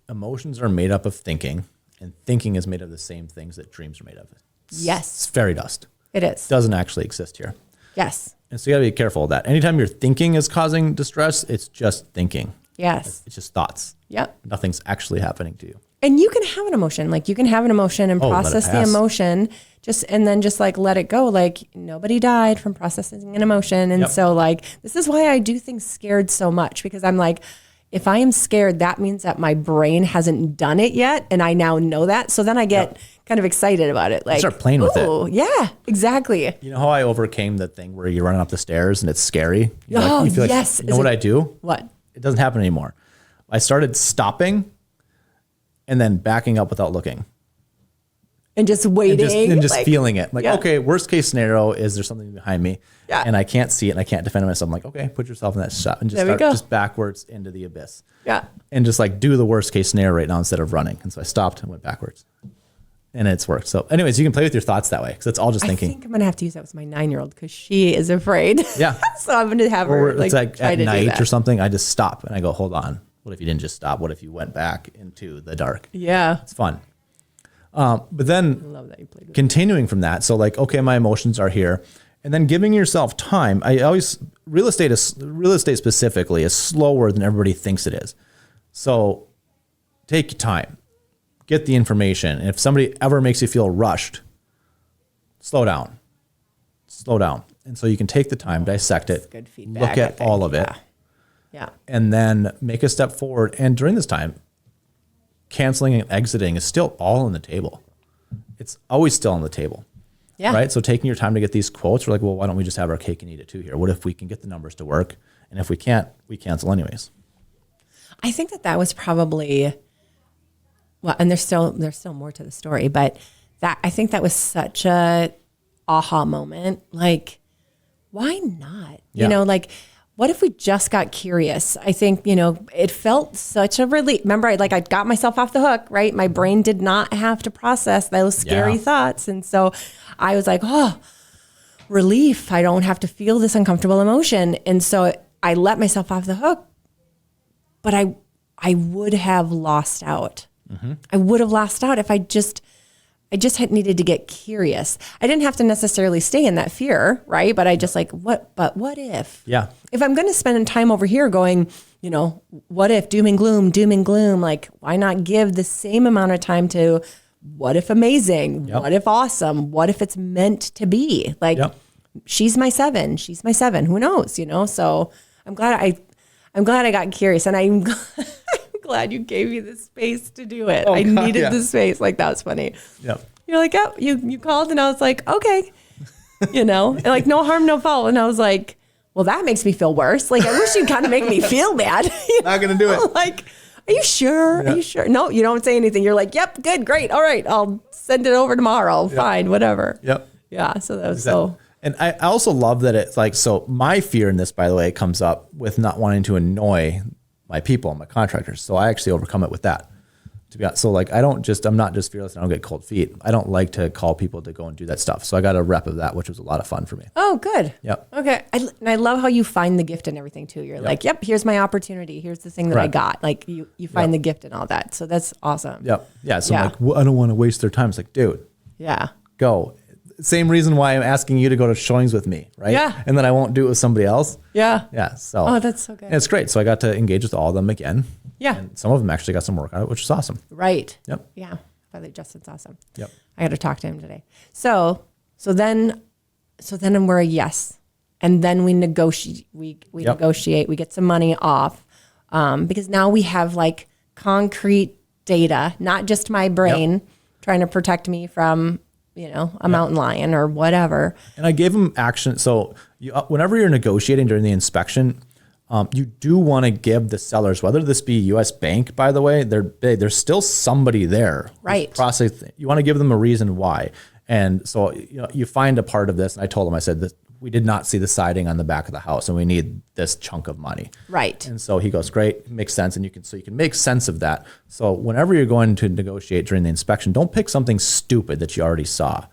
Speaker 1: emotions are made up of thinking, and thinking is made of the same things that dreams are made of. It's
Speaker 2: Yes,
Speaker 1: fairy dust.
Speaker 2: it is.
Speaker 1: Doesn't actually exist here.
Speaker 2: Yes.
Speaker 1: And so you gotta be careful of that. Anytime your thinking is causing distress, it's just thinking.
Speaker 2: Yes.
Speaker 1: It's just thoughts.
Speaker 2: Yep.
Speaker 1: Nothing's actually happening to you.
Speaker 2: And you can have an emotion. Like you can have an emotion and
Speaker 1: let it
Speaker 2: process the
Speaker 1: pass.
Speaker 2: emotion and then just like let it go. Like nobody died from processing an emotion. And
Speaker 1: Yep.
Speaker 2: so like, this is why I do things scared so much, because I'm like, if I am scared, that means that my brain hasn't done it yet. And I now know that. So then I get kind of excited about it. Like
Speaker 1: start playing with it.
Speaker 2: ooh, yeah, exactly.
Speaker 1: You know how I overcame the thing where you're running up the stairs and it's scary? You're
Speaker 2: Oh,
Speaker 1: you feel like,
Speaker 2: yes.
Speaker 1: You know
Speaker 2: Is
Speaker 1: what
Speaker 2: it-
Speaker 1: I do?
Speaker 2: What?
Speaker 1: It doesn't happen anymore. I started stopping and then backing up without looking.
Speaker 2: and just waiting
Speaker 1: and just
Speaker 2: like,
Speaker 1: feeling it. Like,
Speaker 2: yeah.
Speaker 1: okay, worst case scenario is there's something behind me
Speaker 2: Yeah.
Speaker 1: and I can't see it and I can't defend myself. I'm like, okay, put yourself in that shot and just
Speaker 2: There we
Speaker 1: start
Speaker 2: go.
Speaker 1: just backwards into the abyss.
Speaker 2: Yeah.
Speaker 1: And just like do the worst case scenario right now instead of running. And so I stopped and went backwards. And it's worked. So anyways, you can play with your thoughts that way because it's all just
Speaker 2: I
Speaker 1: thinking.
Speaker 2: think I'm gonna have to use that with my 9-year-old because she is afraid.
Speaker 1: Yeah.
Speaker 2: So I'm gonna have her
Speaker 1: Or it's like
Speaker 2: try
Speaker 1: at
Speaker 2: to do
Speaker 1: night
Speaker 2: that.
Speaker 1: or something, I just stop and I go, hold on. What if you didn't just stop? What if you went back into the dark?
Speaker 2: Yeah.
Speaker 1: It's fun. But then
Speaker 2: I love that you played with
Speaker 1: continuing from that, so like, okay, my emotions are here, and then giving yourself time. I always real estate specifically is slower than everybody thinks it is. So take your time, get the information, and if somebody ever makes you feel rushed, slow down, and so you can take the time, dissect it,
Speaker 2: good feedback,
Speaker 1: look
Speaker 2: I
Speaker 1: at
Speaker 2: think.
Speaker 1: all of it,
Speaker 2: Yeah.
Speaker 1: and then make a step forward. And during this time, canceling and exiting is still all on the table. It's always still on the table.
Speaker 2: Yeah.
Speaker 1: Right. So taking your time to get these quotes, we're like, well, why don't we just have our cake and eat it too here? What if we can get the numbers to work? And if we can't, we cancel anyways.
Speaker 2: I think that was probably, well, and there's still more to the story, but that I think that was such a aha moment. Like, why not?
Speaker 1: Yeah.
Speaker 2: You know, like, what if we just got curious? I think, you know, it felt such a relief. Remember, I got myself off the hook, right? My brain did not have to process those scary
Speaker 1: Yeah.
Speaker 2: thoughts. And so I was like, oh, relief. I don't have to feel this uncomfortable emotion. And so I let myself off the hook, but I would have lost out. I would have lost out if I just had needed to get curious. I didn't have to necessarily stay in that fear, right? But I just like, what if?
Speaker 1: Yeah.
Speaker 2: If I'm going to spend time over here going, you know, what if doom and gloom, like why not give the same amount of time to what if amazing?
Speaker 1: Yep.
Speaker 2: What if awesome? What if it's meant to be? Like
Speaker 1: Yep.
Speaker 2: she's my 7. Who knows, you know? So I'm glad I got curious, and I'm glad you gave me the space to do it. I
Speaker 1: God,
Speaker 2: needed
Speaker 1: yeah.
Speaker 2: the space. Like that was funny.
Speaker 1: Yep.
Speaker 2: You're like, yeah, you called, and I was like, okay, you know, and like no harm, no foul. And I was like, well, that makes me feel worse. Like I wish you'd kind of make me feel bad. You
Speaker 1: Not gonna do
Speaker 2: know?
Speaker 1: it.
Speaker 2: Like, are you sure?
Speaker 1: Yeah.
Speaker 2: Are you sure? No, you don't say anything. You're like, yep, good, great, all right, I'll send it over tomorrow. Fine, whatever.
Speaker 1: Yep.
Speaker 2: Yeah. So that was so.
Speaker 1: And I also love that it's like, so my fear in this, by the way, comes up with not wanting to annoy my people, my contractors. So I actually overcome it with that. To be honest. So like, I'm not just fearless and I don't get cold feet. I don't like to call people to go and do that stuff. So I got a rep of that, which was a lot of fun for me.
Speaker 2: Oh, good.
Speaker 1: Yep.
Speaker 2: Okay. And I love how you find the gift in everything too. You're like, yep, here's my opportunity. Here's the thing that I
Speaker 1: Correct.
Speaker 2: got. Like you find the gift in all that. So that's awesome.
Speaker 1: Yep. Yeah. So
Speaker 2: Yeah.
Speaker 1: I'm like, well, I don't want to waste their time. It's like, dude,
Speaker 2: Yeah.
Speaker 1: go. Same reason why I'm asking you to go to showings with me, right?
Speaker 2: Yeah.
Speaker 1: And then I won't do it with somebody else.
Speaker 2: Yeah.
Speaker 1: Yeah. So
Speaker 2: Oh, that's so good.
Speaker 1: and it's great. So I got to engage with all of them again.
Speaker 2: Yeah.
Speaker 1: And some of them actually got some work out of it, which is awesome.
Speaker 2: Right.
Speaker 1: Yep.
Speaker 2: Yeah. I think Justin's awesome.
Speaker 1: Yep.
Speaker 2: I got to talk to him today. So then we're a yes. And then we negotiate, we
Speaker 1: Yep.
Speaker 2: negotiate, we get some money off. Because now we have like concrete data, not just my brain trying to protect me from, you know, a mountain lion or whatever.
Speaker 1: And I gave them action. So whenever you're negotiating during the inspection, you do want to give the sellers, whether this be U.S. Bank, by the way, they're big. There's still somebody there.
Speaker 2: Right.
Speaker 1: You want to give them a reason why. And so you find a part of this. And I told them, I said that we did not see the siding on the back of the house, and we need this chunk of money.
Speaker 2: Right.
Speaker 1: And so he goes, great, makes sense. And you can make sense of that. So whenever you're going to negotiate during the inspection, don't pick something stupid that you already saw.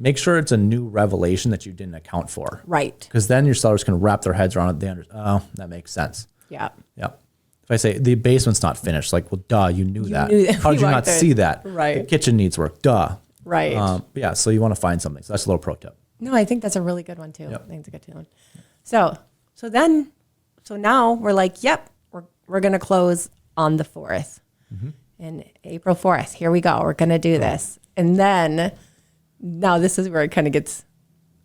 Speaker 1: Make sure it's a new revelation that you didn't account for.
Speaker 2: Right.
Speaker 1: Because then your sellers can wrap their heads around it. Oh, that makes sense.
Speaker 2: Yeah.
Speaker 1: Yep. If I say the basement's not finished, like, well, duh, you knew that.
Speaker 2: knew that.
Speaker 1: How did
Speaker 2: You
Speaker 1: you not
Speaker 2: walked in.
Speaker 1: see that?
Speaker 2: Right.
Speaker 1: The kitchen needs work. Duh.
Speaker 2: Right.
Speaker 1: Yeah. So you want to find something. So that's a little pro tip.
Speaker 2: No, I think that's a really good one too.
Speaker 1: Yep.
Speaker 2: I think it's a good one. So now we're like, yep, we're going to close on the 4th. And April 4th, here we go. We're going to do this. And then now this is where it kind of gets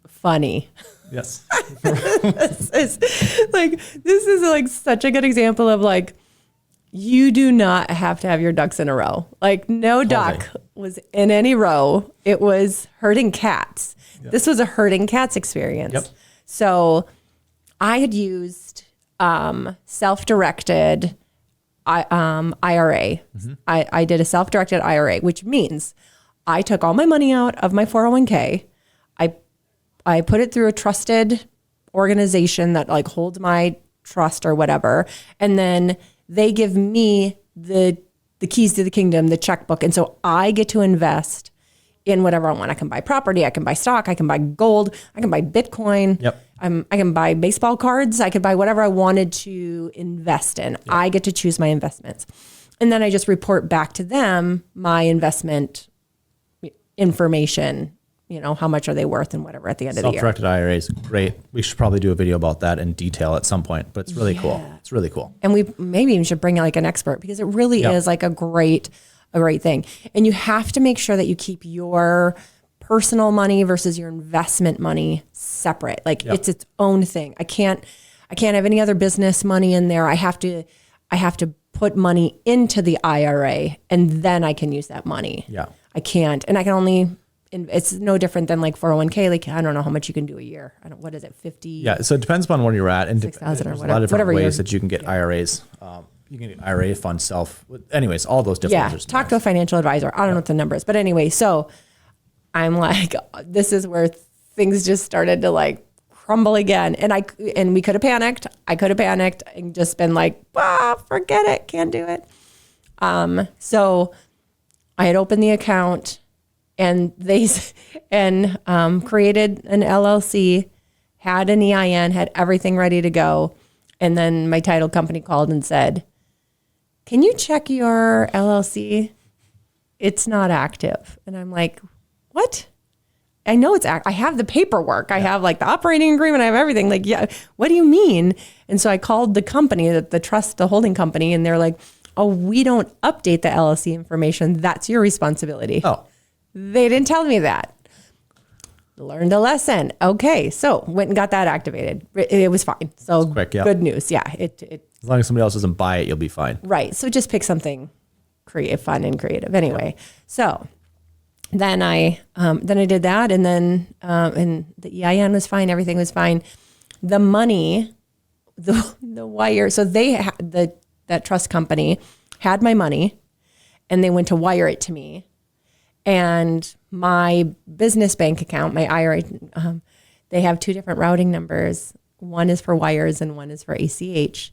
Speaker 2: funny.
Speaker 1: Yes.
Speaker 2: This is like such a good example of like, you do not have to have your ducks in a row. Like no duck was in any row. It was herding cats.
Speaker 1: Yep.
Speaker 2: This was a herding cats experience.
Speaker 1: Yep.
Speaker 2: So I had used self-directed IRA. I did a self-directed IRA, which means I took all my money out of my 401k. I put it through a trusted organization that like holds my trust or whatever. And then they give me the keys to the kingdom, the checkbook. And so I get to invest in whatever I want. I can buy property, I can buy stock, I can buy gold, I can buy Bitcoin.
Speaker 1: Yep.
Speaker 2: I can buy baseball cards. I could buy whatever I wanted to invest in. Yep. I get to choose my investments. And then I just report back to them my investment information, how much are they worth and whatever at the end of the year.
Speaker 1: Self-directed IRAs, great. We should probably do a video about that in detail at some point, but it's really cool. It's really cool.
Speaker 2: And we maybe even should bring like an expert because it really is like a great thing. And you have to make sure that you keep your personal money versus your investment money separate. Like it's its own thing. I can't have any other business money in there. I have to put money into the IRA and then I can use that money.
Speaker 1: Yeah.
Speaker 2: I can't. And I can only, it's no different than like 401k. Like, I don't know how much you can do a year. What is it? 50?
Speaker 1: Yeah. So it depends upon where you're at. And
Speaker 2: 6,000 or
Speaker 1: there's
Speaker 2: whatever.
Speaker 1: a lot of different
Speaker 2: Whatever
Speaker 1: ways that you can get IRAs. You can get IRA fund anyways, all those different
Speaker 2: Yeah. Talk to a financial advisor. I don't know what the number is, but anyway, so I'm like, this is where things just started to like crumble again. And we could have panicked. I could have panicked and just been like, forget it. Can't do it. So I had opened the account and created an LLC, had an EIN, had everything ready to go. And then my title company called and said, can you check your LLC? It's not active. And I'm like, what? I know it's I have the paperwork. I have like the operating agreement. I have everything. Like, yeah, what do you mean? And so I called the company, the holding company, and they're like, oh, we don't update the LLC information. That's your responsibility.
Speaker 1: Oh.
Speaker 2: They didn't tell me that. Learned a lesson. Okay. So went and got that activated. It was fine. So
Speaker 1: quick, yeah.
Speaker 2: Good news. Yeah.
Speaker 1: As long as somebody else doesn't buy it, you'll be fine.
Speaker 2: Right. So just pick something fun and creative. Anyway, so then I did that, and then and the EIN was fine. Everything was fine. The money, the wire. So that trust company had my money, and they went to wire it to me, and my business bank account, my IRA, they have two different routing numbers. One is for wires, and one is for ACH.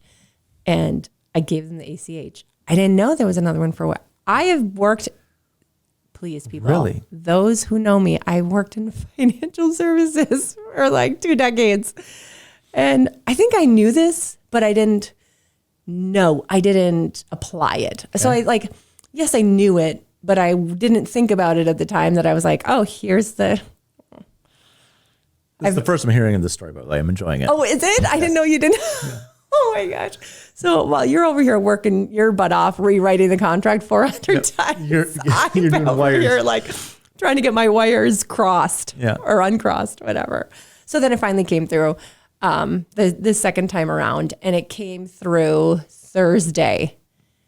Speaker 2: And I gave them the ACH. I didn't know there was another one for what I have worked. Please, people,
Speaker 1: really?
Speaker 2: Those who know me, I worked in financial services for like 2 decades. And I think I knew this, but I didn't apply it. Okay. So yes, I knew it, but I didn't think about it at the time that I was like, oh, here's the.
Speaker 1: This is the first I'm hearing of this story, but I'm enjoying it.
Speaker 2: Oh, is it? I didn't know you didn't. Yeah. Oh my gosh. So while you're over here working your butt off, rewriting the contract 400 times, you're doing over wires. Here like trying to get my wires crossed or uncrossed, whatever. So then it finally came through the second time around, and it came through Thursday.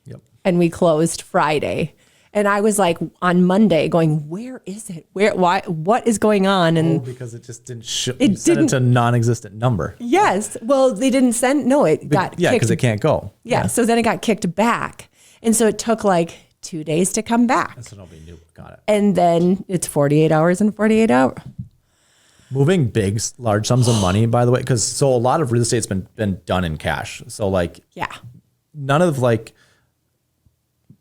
Speaker 1: Yep. And
Speaker 2: we closed Friday. And I was like on Monday going, where is it? Why? What is going on? And
Speaker 1: because it just didn't show. It sent a non-existent number.
Speaker 2: Yes. Well, they didn't send. No, it got kicked.
Speaker 1: Yeah, because it can't go.
Speaker 2: Yeah. So then it got kicked back, and so it took like 2 days to come back.
Speaker 1: So nobody knew. Got it.
Speaker 2: And then it's 48 hours and 48 hours.
Speaker 1: Moving large sums of money, by the way, because so a lot of real estate's been done in cash. So none of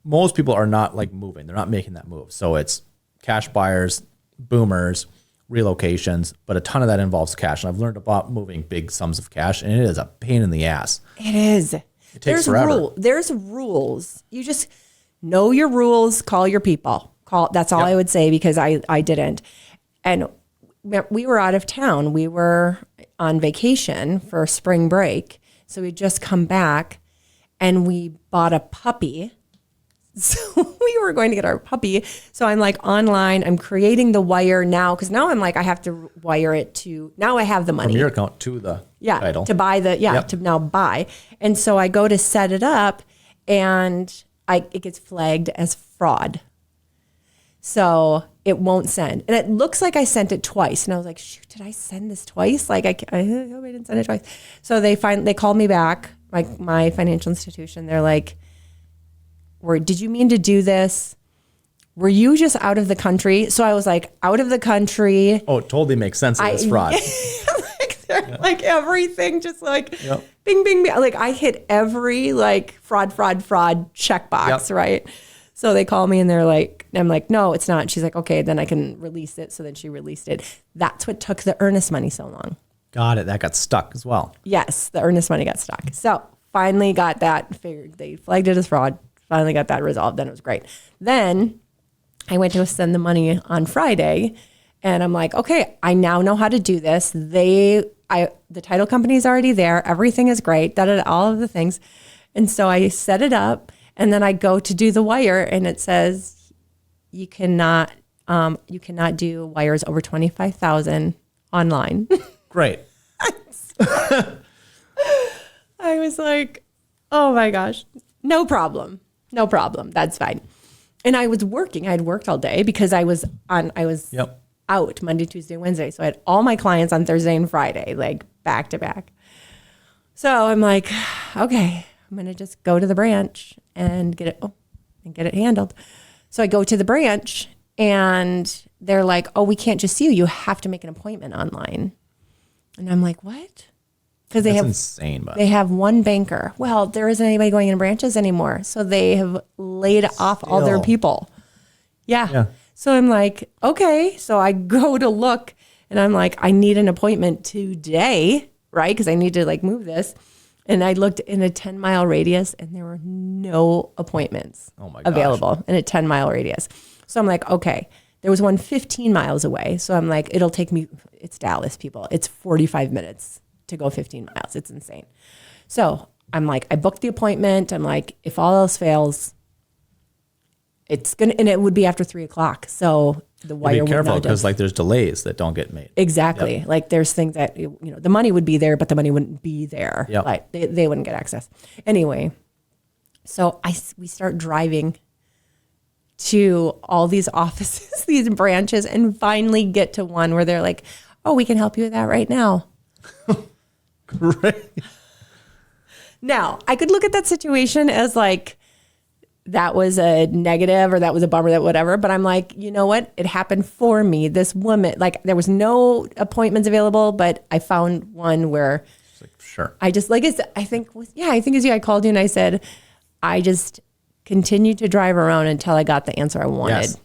Speaker 1: most people are not moving. They're not making that move. So it's cash buyers, boomers, relocations, but a ton of that involves cash. And I've learned about moving big sums of cash, and it is a pain in the ass.
Speaker 2: It is.
Speaker 1: It takes forever.
Speaker 2: There's rules. You just know your rules, call your people. That's all I would say, because I didn't. And we were out of town. We were on vacation for spring break. So we'd just come back, and we bought a puppy. So we were going to get our puppy. So I'm online, I'm creating the wire now, because now I'm I have to wire it to, now I have the money.
Speaker 1: From your account to the title.
Speaker 2: To buy to now buy. And so I go to set it up, and it gets flagged as fraud. So it won't send. And it looks like I sent it twice. And I was like, shoot, did I send this twice? I hope I didn't send it twice. So they called me back, my financial institution. They're like, did you mean to do this? were you just out of the country? So I was like, out of the country.
Speaker 1: Oh, it totally makes sense. It's fraud.
Speaker 2: Like everything, just like
Speaker 1: Yep.
Speaker 2: bing, bing, bing. Like I hit every like fraud checkbox,
Speaker 1: Yep.
Speaker 2: right? So they call me and they're like, I'm like, no, it's not. She's like, okay, then I can release it. So then she released it. That's what took the earnest money so long.
Speaker 1: Got it. That got stuck as well.
Speaker 2: Yes, the earnest money got stuck. So finally got that figured. They flagged it as fraud. Finally got that resolved. Then it was great. Then I went to send the money on Friday, and I'm like, okay, I now know how to do this. The title company's already there. Everything is great. All of the things, and so I set it up, and then I go to do the wire, and it says you cannot do wires over 25,000 online.
Speaker 1: Great.
Speaker 2: I was like, oh my gosh, no problem. That's fine. And I was working. I had worked all day because I was
Speaker 1: Yep.
Speaker 2: out Monday, Tuesday, Wednesday. So I had all my clients on Thursday and Friday, like back to back. So I'm like, okay, I'm going to just go to the branch and get it handled. So I go to the branch and they're like, oh, we can't just see you. You have to make an appointment online. And I'm like, what? Because
Speaker 1: That's insane, but
Speaker 2: they have one banker. Well, there isn't anybody going in branches anymore. So they have laid off all their
Speaker 1: Still.
Speaker 2: people. Yeah.
Speaker 1: Yeah.
Speaker 2: So I'm like, okay. So I go to look and I'm like, I need an appointment today, right? Because I need to like move this. And I looked in a 10-mile radius and there were no appointments
Speaker 1: Oh my gosh.
Speaker 2: available in a 10-mile radius. So I'm like, okay. There was one 15 miles away. So I'm like, it'll take me, it's Dallas, people. It's 45 minutes to go 15 miles. It's insane. So I'm like, I booked the appointment. I'm like, if all else fails, and it would be after 3:00. So the wire
Speaker 1: be careful
Speaker 2: would not
Speaker 1: because like there's delays that don't get made.
Speaker 2: exactly.
Speaker 1: Yep.
Speaker 2: Like there's things that, the money would be there, but the money wouldn't be there.
Speaker 1: Yep.
Speaker 2: Like they wouldn't get access. Anyway, so we start driving to all these offices, these branches, and finally get to one where they're like, oh, we can help you with that right now.
Speaker 1: Great.
Speaker 2: Now, I could look at that situation as like, that was a negative or that was a bummer, that whatever. But I'm like, you know what? It happened for me. This woman, like there was no appointments available, but I found one where
Speaker 1: Sure.
Speaker 2: I just, like I think it's you. I called you and I said, I just continued to drive around until I got the answer I wanted.
Speaker 1: Yes.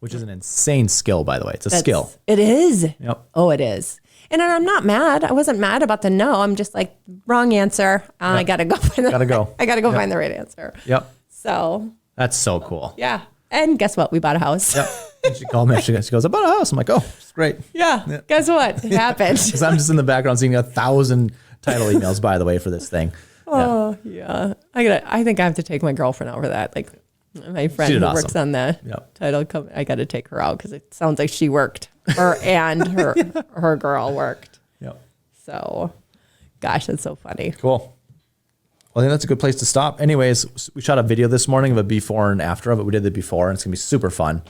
Speaker 1: Which is an insane skill, by the way. It's a skill.
Speaker 2: It is.
Speaker 1: Yep.
Speaker 2: Oh, it is. And I'm not mad. I wasn't mad about the no. I'm just like, wrong answer. I got to go find the
Speaker 1: Gotta go.
Speaker 2: I got to go find the right answer.
Speaker 1: Yep.
Speaker 2: So,
Speaker 1: That's so cool.
Speaker 2: yeah. And guess what? We bought a house.
Speaker 1: Yep. And she called me. She goes, I bought a house. I'm like, oh, it's great.
Speaker 2: Yeah. Guess what? It happened.
Speaker 1: Because I'm just in the background seeing 1,000 title emails, by the way, for this thing.
Speaker 2: Oh, yeah. I think I have to take my girlfriend over that. Like my friend
Speaker 1: She
Speaker 2: who
Speaker 1: did
Speaker 2: works
Speaker 1: awesome.
Speaker 2: on the
Speaker 1: Yep.
Speaker 2: title company, I got to take her out because it sounds like she worked. Her and her girl worked.
Speaker 1: Yep.
Speaker 2: So, gosh, that's so funny.
Speaker 1: Cool. Well, I think that's a good place to stop. Anyways, we shot a video this morning of a before and after of it. We did the before, and it's going to be super fun.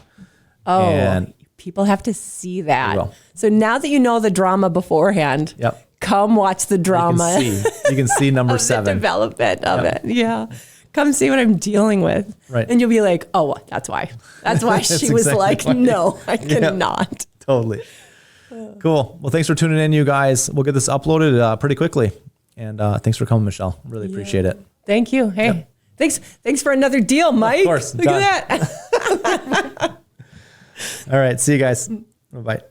Speaker 2: Oh,
Speaker 1: And-
Speaker 2: people have to see that.
Speaker 1: will.
Speaker 2: So now that you know the drama beforehand,
Speaker 1: Yep.
Speaker 2: come watch the drama.
Speaker 1: You can see number
Speaker 2: of the
Speaker 1: 7.
Speaker 2: development of it. Yeah. Come see what I'm dealing with.
Speaker 1: Right.
Speaker 2: And you'll be like, oh, that's why. That's why
Speaker 1: That's
Speaker 2: she was
Speaker 1: exactly
Speaker 2: like,
Speaker 1: why.
Speaker 2: no, I cannot.
Speaker 1: Totally. Cool. Well, thanks for tuning in, you guys. We'll get this uploaded pretty quickly. And thanks for coming, Michelle. Really appreciate it.
Speaker 2: Thank you. Hey, thanks for another deal, Mike.
Speaker 1: Of course.
Speaker 2: Look
Speaker 1: Done.
Speaker 2: at that.
Speaker 1: All right. See you guys. Bye-bye.